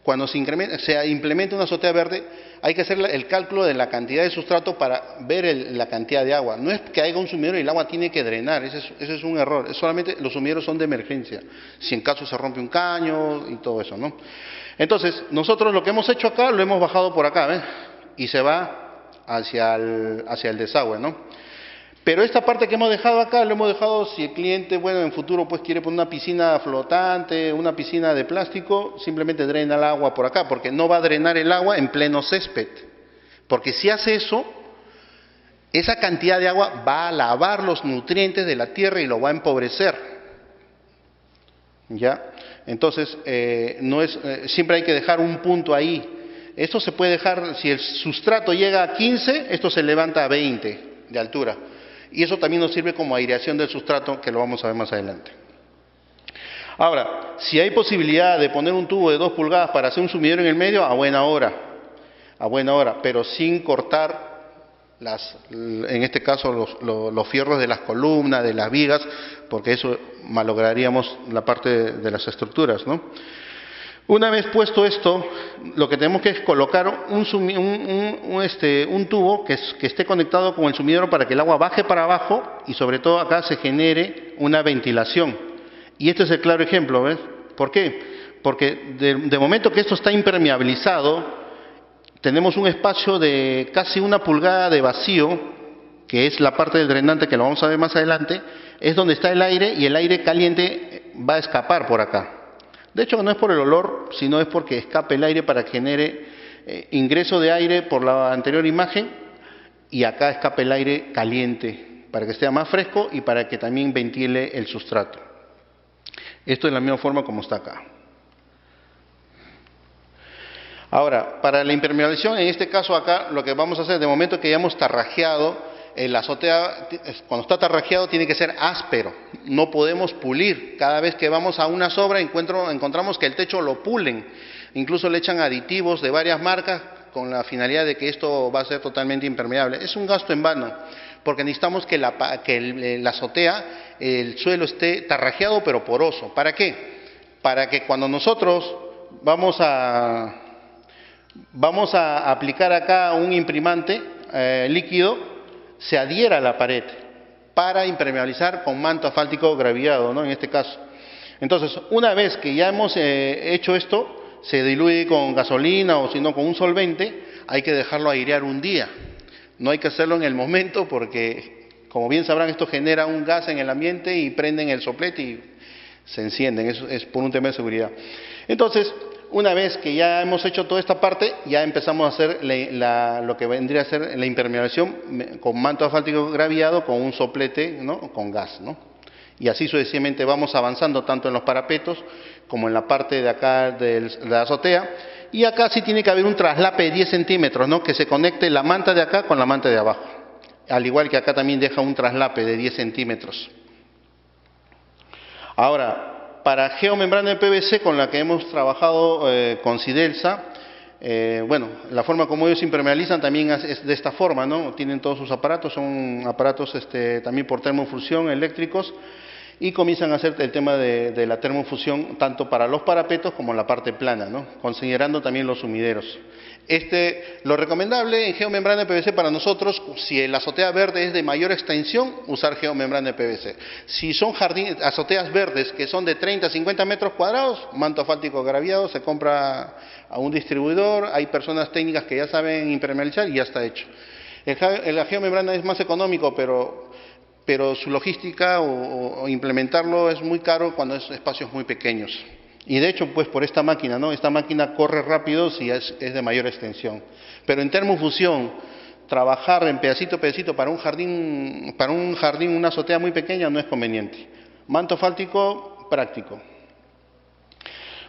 cuando se implementa una azotea verde, hay que hacer el cálculo de la cantidad de sustrato para ver la cantidad de agua. No es que haya un sumidero y el agua tiene que drenar, ese es un error. Solamente los sumideros son de emergencia, si en caso se rompe un caño y todo eso, ¿no? Entonces, nosotros lo que hemos hecho acá, lo hemos bajado por acá, ¿ves? Y se va hacia el desagüe, ¿no? Pero esta parte que hemos dejado acá, lo hemos dejado si el cliente, bueno, en futuro pues quiere poner una piscina flotante, una piscina de plástico, simplemente drena el agua por acá, porque no va a drenar el agua en pleno césped. Porque si hace eso, esa cantidad de agua va a lavar los nutrientes de la tierra y lo va a empobrecer. ¿Ya? Entonces, siempre hay que dejar un punto ahí. Esto se puede dejar, si el sustrato llega a 15, esto se levanta a 20 de altura. Y eso también nos sirve como aireación del sustrato, que lo vamos a ver más adelante. Ahora, si hay posibilidad de poner un tubo de 2 pulgadas para hacer un sumidero en el medio, a buena hora. a buena hora, pero sin cortar en este caso los fierros de las columnas, de las vigas, porque eso malograríamos la parte de las estructuras, ¿no? Una vez puesto esto, lo que tenemos que es colocar un tubo que esté conectado con el sumidero para que el agua baje para abajo y sobre todo acá se genere una ventilación. Y este es el claro ejemplo, ¿ves? ¿Por qué? Porque de momento que esto está impermeabilizado, tenemos un espacio de casi 1 pulgada de vacío, que es la parte del drenante que lo vamos a ver más adelante, es donde está el aire y el aire caliente va a escapar por acá. De hecho, no es por el olor, sino es porque escape el aire para que genere ingreso de aire por la anterior imagen y acá escape el aire caliente para que esté más fresco y para que también ventile el sustrato. Esto es la misma forma como está acá. Ahora, para la impermeabilización, en este caso acá, lo que vamos a hacer, de momento que ya hemos tarrajeado, la azotea, cuando está tarrajeado, tiene que ser áspero, no podemos pulir. Cada vez que vamos a una obra encontramos que el techo lo pulen, incluso le echan aditivos de varias marcas con la finalidad de que esto va a ser totalmente impermeable. Es un gasto en vano, porque necesitamos que la azotea, el suelo esté tarrajeado pero poroso. ¿Para qué? Para que cuando nosotros vamos a aplicar acá un imprimante líquido, se adhiera a la pared para impermeabilizar con manto asfáltico gravillado, ¿no? En este caso. Entonces, una vez que ya hemos hecho esto, se diluye con gasolina o si no con un solvente, hay que dejarlo airear un día. No hay que hacerlo en el momento porque, como bien sabrán, esto genera un gas en el ambiente y prenden el soplete y se encienden. Eso es por un tema de seguridad. Entonces, una vez que ya hemos hecho toda esta parte, ya empezamos a hacer lo que vendría a ser la impermeabilización con manto asfáltico gravillado, con un soplete, ¿no? Con gas, ¿no? Y así sucesivamente vamos avanzando tanto en los parapetos como en la parte de acá de la azotea. Y acá sí tiene que haber un traslape de 10 centímetros, ¿no? Que se conecte la manta de acá con la manta de abajo. Al igual que acá también deja un traslape de 10 centímetros. Ahora, para geomembrana de PVC con la que hemos trabajado con Sidelsa, bueno, la forma como ellos impermeabilizan también es de esta forma, ¿no? Tienen todos sus aparatos, son aparatos también por termofusión eléctricos y comienzan a hacer el tema de la termofusión tanto para los parapetos como la parte plana, ¿no? Considerando también los sumideros. Lo recomendable en geomembrana de PVC para nosotros, si la azotea verde es de mayor extensión, usar geomembrana de PVC. Si son azoteas verdes que son de 30 a 50 metros cuadrados, manto asfáltico gravillado, se compra a un distribuidor, hay personas técnicas que ya saben impermeabilizar y ya está hecho. La geomembrana es más económico, pero su logística o implementarlo es muy caro cuando es espacios muy pequeños. Y de hecho, pues por esta máquina, ¿no? Esta máquina corre rápido si es de mayor extensión. Pero en termofusión, trabajar en pedacito a pedacito para un jardín, una azotea muy pequeña no es conveniente. Manto asfáltico, práctico.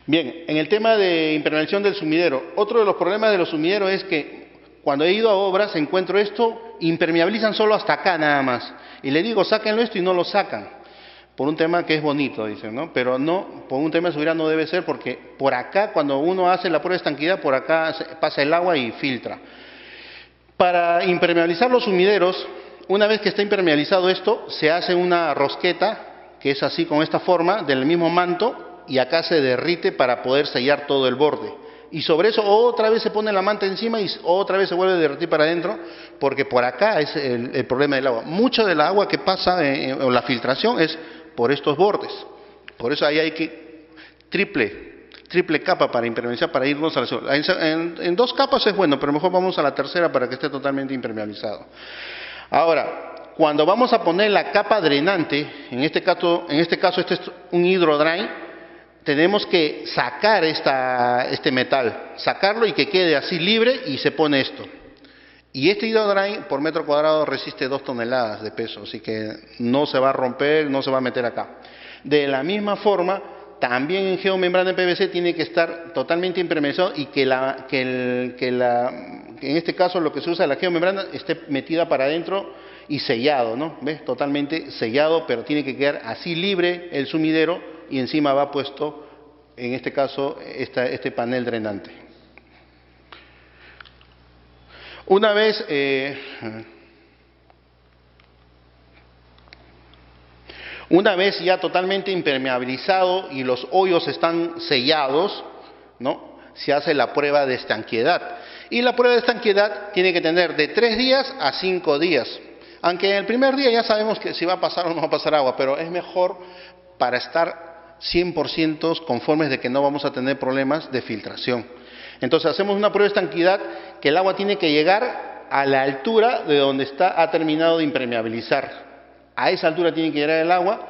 Bien, en el tema de impermeabilización del sumidero, otro de los problemas de los sumideros es que cuando he ido a obras encuentro esto, impermeabilizan solo hasta acá nada más. Y le digo, sáquenlo esto y no lo sacan. Por un tema que es bonito, dicen, ¿no? Pero no, por un tema de seguridad no debe ser porque por acá, cuando uno hace la prueba de estanquidad, por acá pasa el agua y filtra. Para impermeabilizar los sumideros, una vez que está impermeabilizado esto, se hace una rosqueta, que es así con esta forma, del mismo manto, y acá se derrite para poder sellar todo el borde. Y sobre eso otra vez se pone la manta encima y otra vez se vuelve a derretir para adentro, porque por acá es el problema del agua. Mucho del agua que pasa, o la filtración, es por estos bordes. Por eso ahí hay que triple capa para impermeabilizar, para irnos a la segunda. En 2 capas es bueno, pero mejor vamos a la tercera para que esté totalmente impermeabilizado. Ahora, cuando vamos a poner la capa drenante, en este caso este es un hidrodry, tenemos que sacar este metal, sacarlo y que quede así libre y se pone esto. Y este hidrodry por metro cuadrado resiste 2 toneladas de peso, así que no se va a romper, no se va a meter acá. De la misma forma, también en geomembrana de PVC tiene que estar totalmente impermeabilizado y en este caso lo que se usa la geomembrana esté metida para adentro y sellado, ¿no? ¿Ves? Totalmente sellado, pero tiene que quedar así libre el sumidero y encima va puesto, en este caso, este panel drenante. Una vez, una vez ya totalmente impermeabilizado y los hoyos están sellados, ¿no?, se hace la prueba de estanqueidad. Y la prueba de estanqueidad tiene que tener de 3 días a 5 días. Aunque en el primer día ya sabemos que si va a pasar o no va a pasar agua, pero es mejor para estar 100% conformes de que no vamos a tener problemas de filtración. Entonces hacemos una prueba de estanqueidad que el agua tiene que llegar a la altura de donde ha terminado de impermeabilizar. A esa altura tiene que llegar el agua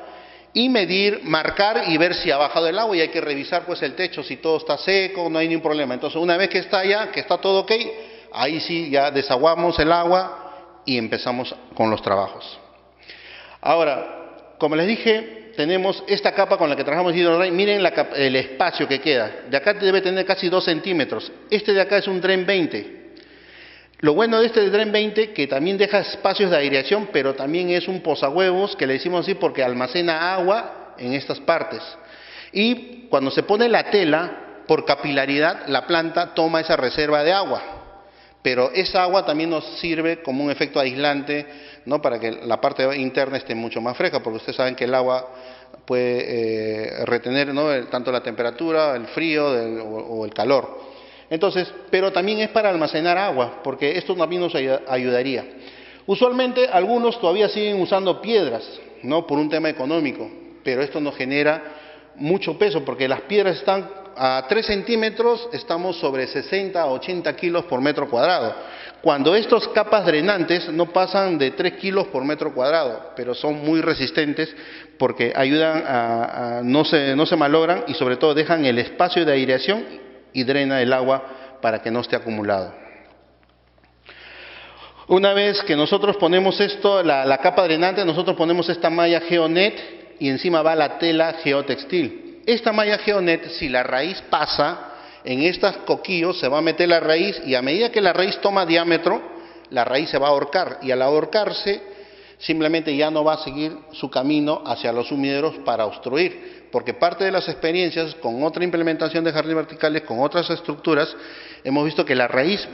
y medir, marcar y ver si ha bajado el agua, y hay que revisar pues el techo, si todo está seco, no hay ningún problema. Entonces una vez que está allá, que está todo ok, ahí sí ya desaguamos el agua y empezamos con los trabajos. Ahora, como les dije, tenemos esta capa con la que trabajamos Hidrolite. Miren el espacio que queda. De acá debe tener casi 2 centímetros. Este de acá es un Dren 20. Lo bueno de este Dren 20, que también deja espacios de aireación, pero también es un posahuevos, que le decimos así porque almacena agua en estas partes. Y cuando se pone la tela, por capilaridad, la planta toma esa reserva de agua. Pero esa agua también nos sirve como un efecto aislante, ¿no?, para que la parte interna esté mucho más fresca, porque ustedes saben que el agua puede retener, ¿no?, tanto la temperatura, el frío o el calor. Entonces, pero también es para almacenar agua, porque esto también nos ayudaría. Usualmente algunos todavía siguen usando piedras, ¿no?, por un tema económico, pero esto nos genera mucho peso, porque las piedras están a 3 centímetros, estamos sobre 60 a 80 kilos por metro cuadrado. Cuando estas capas drenantes no pasan de 3 kilos por metro cuadrado, pero son muy resistentes porque ayudan no se malogran, y sobre todo dejan el espacio de aireación y drena el agua para que no esté acumulado. Una vez que nosotros ponemos esto, la capa drenante, nosotros ponemos esta malla Geonet y encima va la tela geotextil. Esta malla Geonet, si la raíz pasa, en estos coquillos se va a meter la raíz, y a medida que la raíz toma diámetro, la raíz se va a ahorcar, y al ahorcarse simplemente ya no va a seguir su camino hacia los sumideros para obstruir, porque parte de las experiencias con otra implementación de jardines verticales, con otras estructuras, hemos visto que la raíz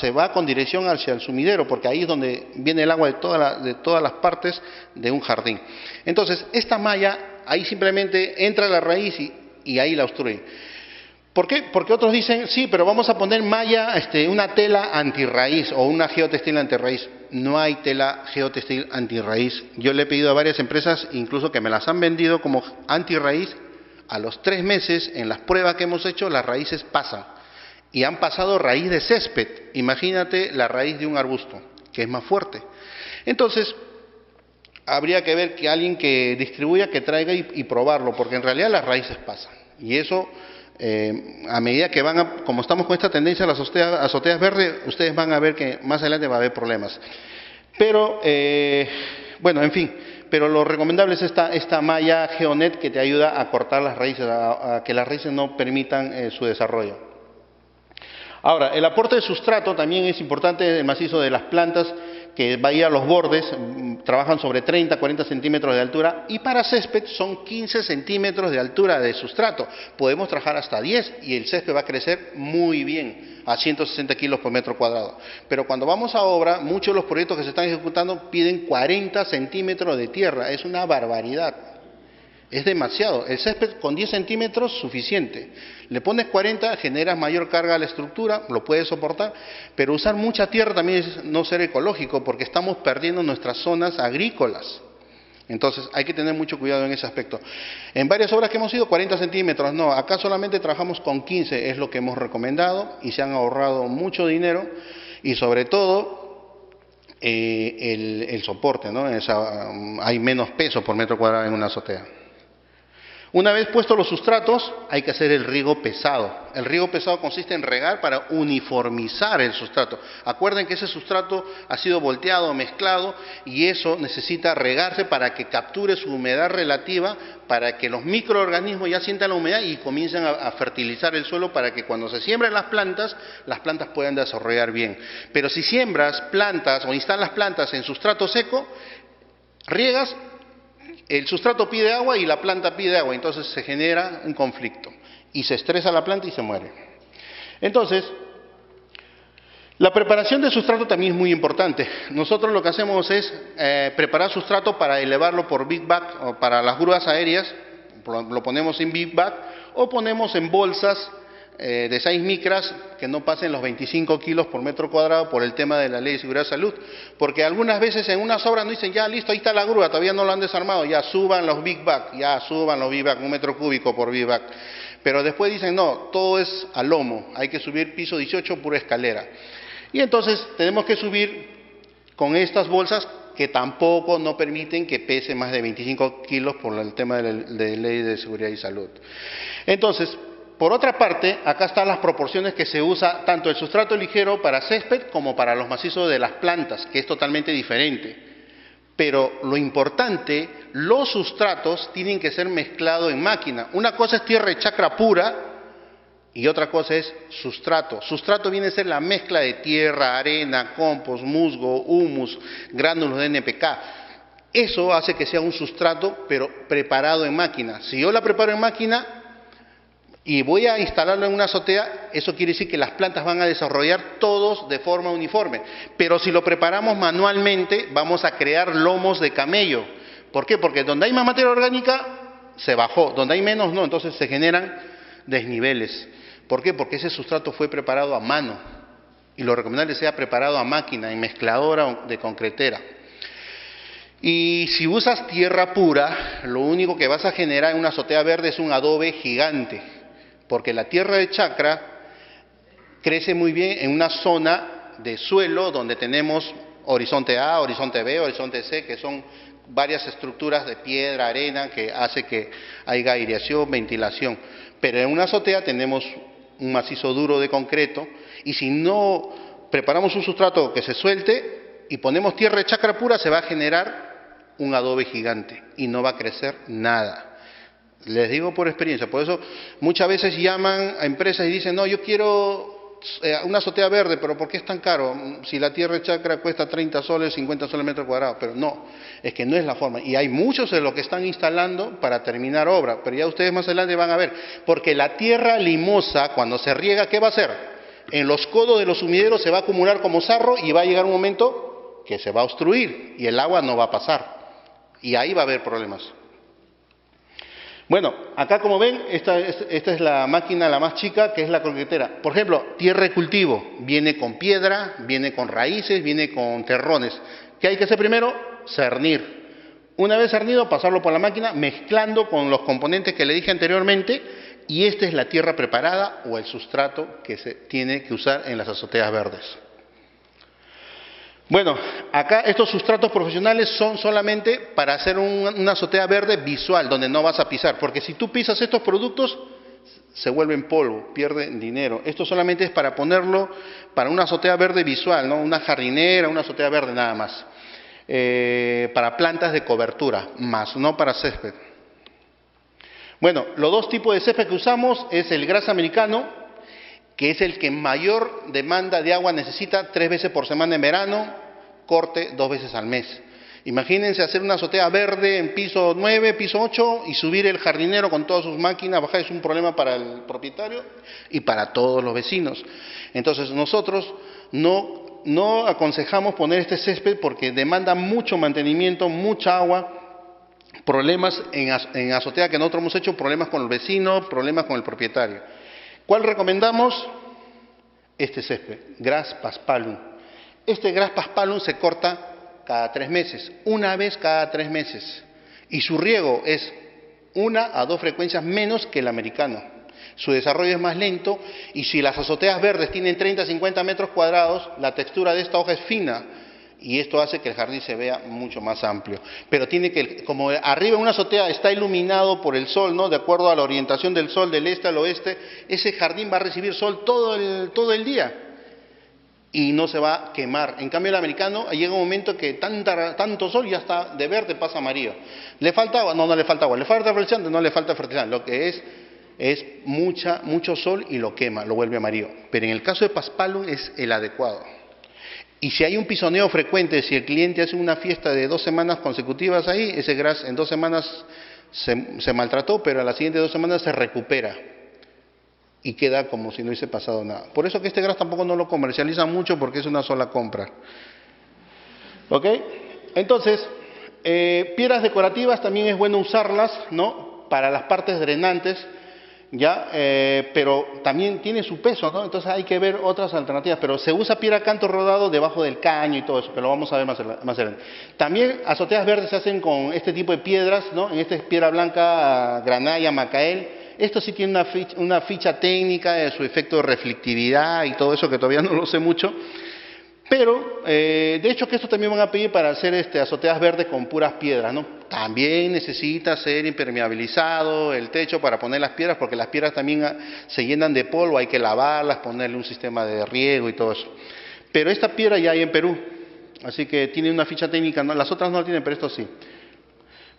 se va con dirección hacia el sumidero, porque ahí es donde viene el agua de todas las partes de un jardín. Entonces, esta malla, ahí simplemente entra la raíz y ahí la obstruye. ¿Por qué? Porque otros dicen, sí, pero vamos a poner malla, una tela antirraíz o una geotextil antirraíz. No hay tela geotextil antirraíz. Yo le he pedido a varias empresas, incluso que me las han vendido como antirraíz. A los 3 meses, en las pruebas que hemos hecho, las raíces pasan. Y han pasado raíz de césped. Imagínate la raíz de un arbusto, que es más fuerte. Entonces, habría que ver que alguien que distribuya, que traiga y probarlo, porque en realidad las raíces pasan. Y eso, a medida que como estamos con esta tendencia a las azoteas verdes, ustedes van a ver que más adelante va a haber problemas. Pero, bueno, en fin, pero lo recomendable es esta malla Geonet, que te ayuda a cortar las raíces, a que las raíces no permitan su desarrollo. Ahora, el aporte de sustrato también es importante. El macizo de las plantas, que va a ir a los bordes, trabajan sobre 30, 40 centímetros de altura, y para césped son 15 centímetros de altura de sustrato. Podemos trabajar hasta 10 y el césped va a crecer muy bien, a 160 kilos por metro cuadrado. Pero cuando vamos a obra, muchos de los proyectos que se están ejecutando piden 40 centímetros de tierra. Es una barbaridad. Es demasiado. El césped con 10 centímetros suficiente. Le pones 40, generas mayor carga a la estructura, lo puedes soportar, pero usar mucha tierra también es no ser ecológico, porque estamos perdiendo nuestras zonas agrícolas. Entonces hay que tener mucho cuidado en ese aspecto. En varias obras que hemos ido, 40 centímetros, no, acá solamente trabajamos con 15, es lo que hemos recomendado, y se han ahorrado mucho dinero, y sobre todo el soporte, ¿no? Hay menos peso por metro cuadrado en una azotea. Una vez puestos los sustratos, hay que hacer el riego pesado. El riego pesado consiste en regar para uniformizar el sustrato. Acuerden que ese sustrato ha sido volteado, mezclado, y eso necesita regarse para que capture su humedad relativa, para que los microorganismos ya sientan la humedad y comiencen a fertilizar el suelo, para que cuando se siembren las plantas puedan desarrollar bien. Pero si siembras plantas o instalas plantas en sustrato seco, riegas, el sustrato pide agua y la planta pide agua, entonces se genera un conflicto y se estresa la planta y se muere. Entonces, La preparación del sustrato también es muy importante. Nosotros lo que hacemos es preparar sustrato para elevarlo por big bag o para las grúas aéreas, lo ponemos en big bag o ponemos en bolsas de 6 micras que no pasen los 25 kilos por metro cuadrado por el tema de la Ley de Seguridad de Salud. Porque algunas veces en unas obras nos dicen, ya listo, ahí está la grúa, todavía no lo han desarmado, ya suban los big bag, 1 metro cúbico por big bag. Pero después dicen, no, todo es a lomo, hay que subir piso 18 pura escalera. Y entonces tenemos que subir con estas bolsas que tampoco no permiten que pese más de 25 kilos por el tema de Ley de Seguridad y Salud. Entonces, por otra parte, acá están las proporciones que se usa tanto el sustrato ligero para césped como para los macizos de las plantas, que es totalmente diferente. Pero lo importante, los sustratos tienen que ser mezclados en máquina. Una cosa es tierra de chacra pura y otra cosa es sustrato. Sustrato viene a ser la mezcla de tierra, arena, compost, musgo, humus, gránulos de NPK. Eso hace que sea un sustrato, pero preparado en máquina. Si yo la preparo en máquina y voy a instalarlo en una azotea, eso quiere decir que las plantas van a desarrollar todos de forma uniforme. Pero si lo preparamos manualmente, vamos a crear lomos de camello. ¿Por qué? Porque donde hay más materia orgánica, se bajó. Donde hay menos, no. Entonces se generan desniveles. ¿Por qué? Porque ese sustrato fue preparado a mano. Y lo recomendable sea preparado a máquina, en mezcladora de concretera. Y si usas tierra pura, lo único que vas a generar en una azotea verde es un adobe gigante. Porque la tierra de chacra crece muy bien en una zona de suelo donde tenemos horizonte A, horizonte B, horizonte C, que son varias estructuras de piedra, arena, que hace que haya aireación, ventilación. Pero en una azotea tenemos un macizo duro de concreto y si no preparamos un sustrato que se suelte y ponemos tierra de chacra pura, se va a generar un adobe gigante y no va a crecer nada. Les digo por experiencia, por eso muchas veces llaman a empresas y dicen, no, yo quiero una azotea verde, pero ¿por qué es tan caro? Si la tierra de chacra cuesta 30 soles, 50 soles metro cuadrado, pero no, es que no es la forma. Y hay muchos de los que están instalando para terminar obra, pero ya ustedes más adelante van a ver, porque la tierra limosa, cuando se riega, ¿qué va a hacer? En los codos de los sumideros se va a acumular como sarro y va a llegar un momento que se va a obstruir y el agua no va a pasar. Y ahí va a haber problemas. Bueno, acá como ven, esta es la máquina la más chica, que es la concretera. Por ejemplo, tierra de cultivo, viene con piedra, viene con raíces, viene con terrones. ¿Qué hay que hacer primero? Cernir. Una vez cernido, pasarlo por la máquina, mezclando con los componentes que le dije anteriormente, y esta es la tierra preparada o el sustrato que se tiene que usar en las azoteas verdes. Bueno, acá estos sustratos profesionales son solamente para hacer una azotea verde visual, donde no vas a pisar, porque si tú pisas estos productos, se vuelven polvo, pierden dinero. Esto solamente es para ponerlo para una azotea verde visual, ¿no? Una jardinera, una azotea verde nada más. Para plantas de cobertura, más, no para césped. Bueno, los dos tipos de césped que usamos es el gras americano, que es el que mayor demanda de agua necesita, 3 veces por semana en verano, corte 2 veces al mes. Imagínense hacer una azotea verde en piso 9, piso 8 y subir el jardinero con todas sus máquinas, bajar, es un problema para el propietario y para todos los vecinos. Entonces nosotros no aconsejamos poner este césped porque demanda mucho mantenimiento, mucha agua, problemas en azotea que nosotros hemos hecho, problemas con el vecino, problemas con el propietario. ¿Cuál recomendamos? Este césped, Gras paspalum. Este Gras paspalum se corta cada 3 meses, una vez cada 3 meses. Y su riego es 1 a 2 frecuencias menos que el americano. Su desarrollo es más lento y si las azoteas verdes tienen 30 a 50 metros cuadrados, la textura de esta hoja es fina. Y esto hace que el jardín se vea mucho más amplio. Pero tiene que, como arriba en una azotea está iluminado por el sol, ¿no? De acuerdo a la orientación del sol del este al oeste, ese jardín va a recibir sol todo el día y no se va a quemar. En cambio el americano llega un momento que tanto sol ya está de verde, pasa amarillo. ¿Le falta agua? No, no le falta agua. ¿Le falta fertilizante? No le falta fertilizante. Lo que es mucho sol y lo quema, lo vuelve amarillo. Pero en el caso de paspalum es el adecuado. Y si hay un pisoneo frecuente, si el cliente hace una fiesta de 2 semanas consecutivas ahí, ese gras en 2 semanas se maltrató, pero a las siguientes 2 semanas se recupera. y queda como si no hubiese pasado nada. Por eso que este gras tampoco no lo comercializan mucho porque es una sola compra. ¿Ok? Entonces, piedras decorativas también es bueno usarlas, ¿no? Para las partes drenantes, ¿ya? Pero también tiene su peso, ¿no? Entonces hay que ver otras alternativas. Pero se usa piedra canto rodado debajo del caño y todo eso, pero lo vamos a ver más adelante. También azoteas verdes se hacen con este tipo de piedras, ¿no? En este es piedra blanca, granalla, macael. Esto sí tiene una ficha técnica de su efecto de reflectividad y todo eso que todavía no lo sé mucho. Pero, de hecho, que esto también van a pedir para hacer azoteas verdes con puras piedras, ¿no? También necesita ser impermeabilizado el techo para poner las piedras, porque las piedras también se llenan de polvo, hay que lavarlas, ponerle un sistema de riego y todo eso. Pero esta piedra ya hay en Perú, así que tiene una ficha técnica, ¿no? Las otras no tienen, pero esto sí.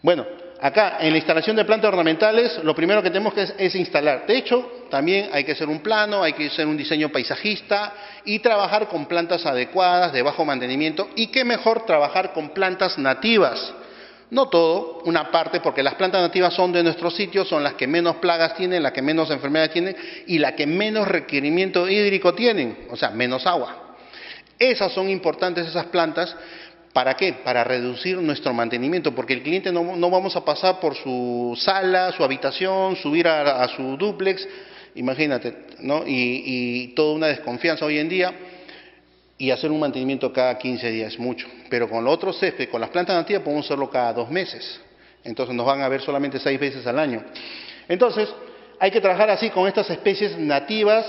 Bueno, acá en la instalación de plantas ornamentales, lo primero que tenemos que es instalar. De hecho, también hay que hacer un plano, hay que hacer un diseño paisajista y trabajar con plantas adecuadas, de bajo mantenimiento. Y qué mejor trabajar con plantas nativas. No todo, una parte, porque las plantas nativas son de nuestro sitio, son las que menos plagas tienen, las que menos enfermedades tienen y las que menos requerimiento hídrico tienen, o sea, menos agua. Esas son importantes, esas plantas. ¿Para qué? Para reducir nuestro mantenimiento, porque el cliente no vamos a pasar por su sala, su habitación, subir a su dúplex, imagínate, ¿no? Y toda una desconfianza hoy en día, y hacer un mantenimiento cada 15 días, mucho. Pero con los otros césped, con las plantas nativas podemos hacerlo cada 2 meses, entonces nos van a ver solamente 6 veces al año. Entonces, hay que trabajar así con estas especies nativas,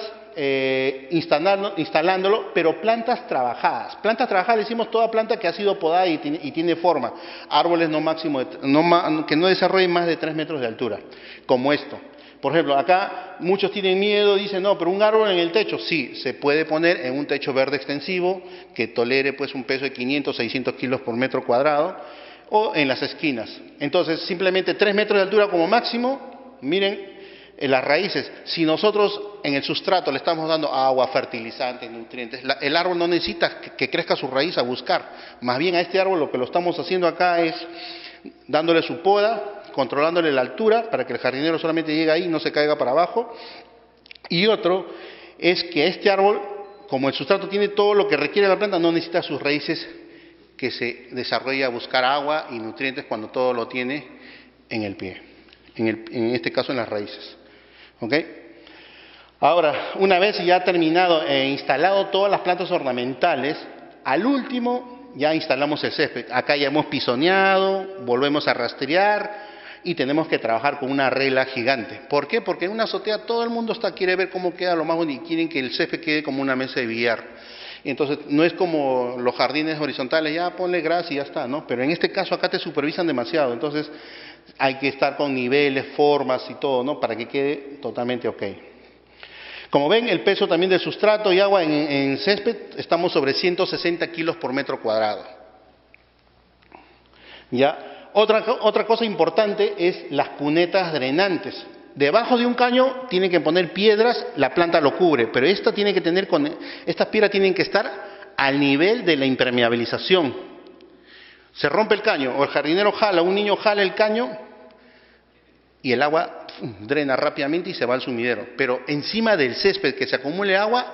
instalándolo, pero plantas trabajadas. Plantas trabajadas decimos toda planta que ha sido podada y tiene forma. Árboles que no desarrollen más de 3 metros de altura, como esto. Por ejemplo, acá muchos tienen miedo, dicen, no, pero un árbol en el techo, sí, se puede poner en un techo verde extensivo que tolere pues un peso de 500, 600 kilos por metro cuadrado, o en las esquinas. Entonces, simplemente 3 metros de altura como máximo, miren, en las raíces, si nosotros en el sustrato le estamos dando agua, fertilizantes, nutrientes, el árbol no necesita que crezca su raíz a buscar. Más bien a este árbol lo que lo estamos haciendo acá es dándole su poda, controlándole la altura para que el jardinero solamente llegue ahí y no se caiga para abajo. Y otro es que este árbol, como el sustrato tiene todo lo que requiere la planta, no necesita sus raíces que se desarrolle a buscar agua y nutrientes cuando todo lo tiene en el pie, en este caso en las raíces. ¿Ok? Ahora, una vez ya terminado e instalado todas las plantas ornamentales, al último ya instalamos el césped. Acá ya hemos pisoneado, volvemos a rastrear y tenemos que trabajar con una regla gigante. ¿Por qué? Porque en una azotea todo el mundo quiere ver cómo queda lo más bonito y quieren que el césped quede como una mesa de billar. Entonces, no es como los jardines horizontales, ya ponle gras y ya está, ¿no? Pero en este caso acá te supervisan demasiado, entonces hay que estar con niveles, formas y todo, ¿no? Para que quede totalmente ok. Como ven, el peso también del sustrato y agua en césped, estamos sobre 160 kilos por metro cuadrado. ¿Ya? Otra cosa importante es las cunetas drenantes. Debajo de un caño tienen que poner piedras, la planta lo cubre, pero estas piedras tienen que estar al nivel de la impermeabilización. Se rompe el caño, o el jardinero jala, un niño jala el caño y el agua drena rápidamente y se va al sumidero. Pero encima del césped que se acumule agua,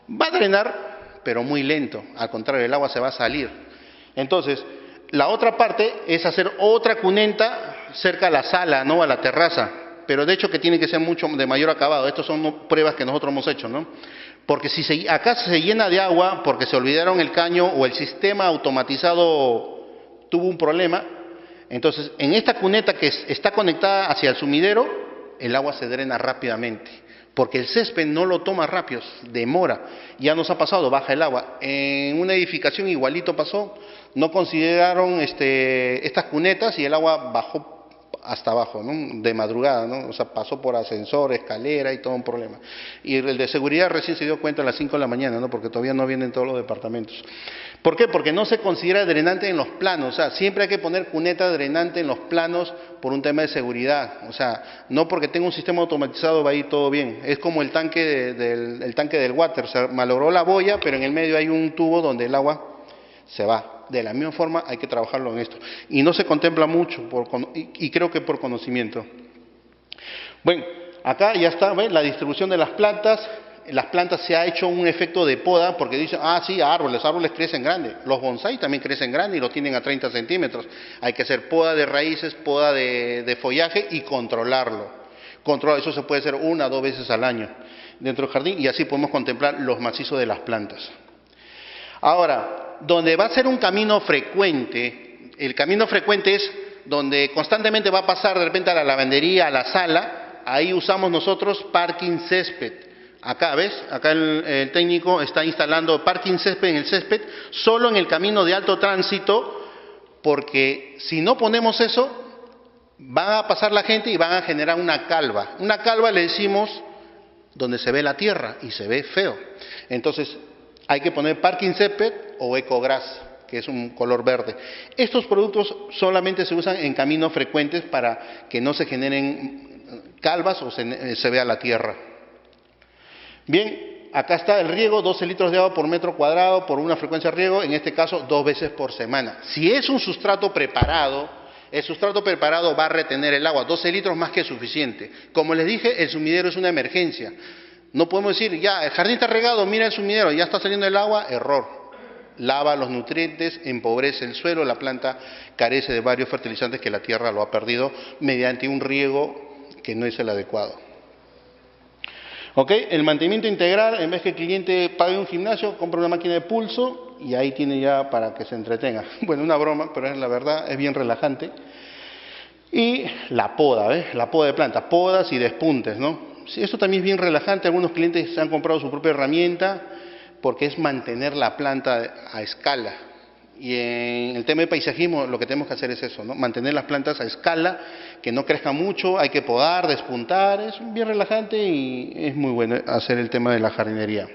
va a drenar, pero muy lento. Al contrario, el agua se va a salir. Entonces, la otra parte es hacer otra cuneta cerca a la sala, ¿no? A la terraza. Pero de hecho que tiene que ser mucho de mayor acabado. Estas son pruebas que nosotros hemos hecho, ¿no? Porque si acá se llena de agua porque se olvidaron el caño o el sistema automatizado tuvo un problema, entonces en esta cuneta que está conectada hacia el sumidero, el agua se drena rápidamente. Porque el césped no lo toma rápido, demora. Ya nos ha pasado, baja el agua. En una edificación igualito pasó, no consideraron estas cunetas y el agua bajó hasta abajo, ¿no? De madrugada, ¿no? O sea, pasó por ascensor, escalera y todo un problema. Y el de seguridad recién se dio cuenta a las 5 de la mañana, ¿no? Porque todavía no vienen todos los departamentos. ¿Por qué? Porque no se considera drenante en los planos. O sea, siempre hay que poner cuneta drenante en los planos por un tema de seguridad. O sea, no porque tenga un sistema automatizado va a ir todo bien. Es como el tanque del water. O sea, malogró la boya, pero en el medio hay un tubo donde el agua se va. De la misma forma hay que trabajarlo en esto. Y no se contempla mucho, y creo que por conocimiento. Bueno, Acá ya está, ¿ves? La distribución de las plantas. Las plantas se ha hecho un efecto de poda porque dicen, sí, árboles crecen grandes. Los bonsái también crecen grandes y los tienen a 30 centímetros. Hay que hacer poda de raíces, poda de follaje y controlarlo. Eso se puede hacer 1 o 2 veces al año dentro del jardín y así podemos contemplar los macizos de las plantas. Ahora, donde va a ser un camino frecuente, el camino frecuente es donde constantemente va a pasar de repente a la lavandería, a la sala, ahí usamos nosotros parking césped. Acá, ¿ves? Acá el técnico está instalando parking césped en el césped, solo en el camino de alto tránsito, porque si no ponemos eso, va a pasar la gente y van a generar una calva. Una calva le decimos donde se ve la tierra y se ve feo. Entonces, hay que poner parking césped o ecogras, que es un color verde. Estos productos solamente se usan en caminos frecuentes para que no se generen calvas o se vea la tierra. Bien, acá está el riego, 12 litros de agua por metro cuadrado por una frecuencia de riego, en este caso 2 veces por semana. Si es un sustrato preparado, el sustrato preparado va a retener el agua, 12 litros más que suficiente. Como les dije, el sumidero es una emergencia. No podemos decir, ya, el jardín está regado, mira el sumidero, ya está saliendo el agua, error. Lava los nutrientes, empobrece el suelo, la planta carece de varios fertilizantes que la tierra lo ha perdido mediante un riego que no es el adecuado. ¿Ok? El mantenimiento integral, en vez que el cliente pague un gimnasio, compra una máquina de pulso y ahí tiene ya para que se entretenga. Bueno, una broma, pero es la verdad, es bien relajante. Y la poda, ¿ves? La poda de plantas, podas y despuntes, ¿no? Sí, esto también es bien relajante, algunos clientes se han comprado su propia herramienta porque es mantener la planta a escala. Y en el tema de paisajismo lo que tenemos que hacer es eso, ¿no? Mantener las plantas a escala, que no crezcan mucho, hay que podar, despuntar, es bien relajante y es muy bueno hacer el tema de la jardinería.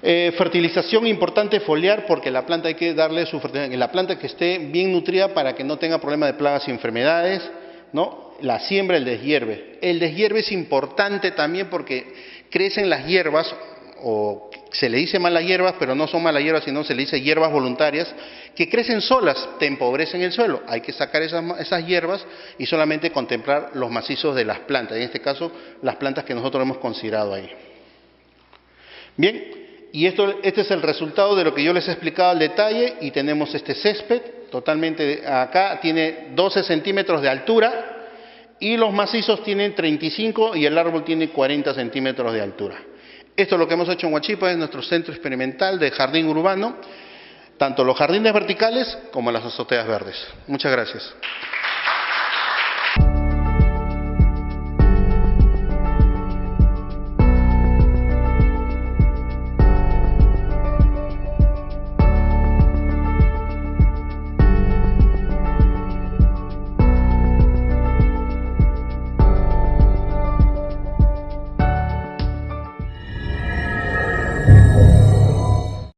Fertilización importante, foliar, porque la planta hay que darle su fertilización, la planta que esté bien nutrida para que no tenga problema de plagas y enfermedades, ¿no? La siembra, el deshierve. El deshierve es importante también porque crecen las hierbas, o se le dice malas hierbas, pero no son malas hierbas, sino se le dice hierbas voluntarias, que crecen solas, te empobrecen el suelo. Hay que sacar esas hierbas y solamente contemplar los macizos de las plantas, en este caso las plantas que nosotros hemos considerado ahí. Bien, y este es el resultado de lo que yo les he explicado al detalle, y tenemos este césped, totalmente acá, tiene 12 centímetros de altura, y los macizos tienen 35 y el árbol tiene 40 centímetros de altura. Esto es lo que hemos hecho en Huachipa, es nuestro centro experimental de jardín urbano, tanto los jardines verticales como las azoteas verdes. Muchas gracias.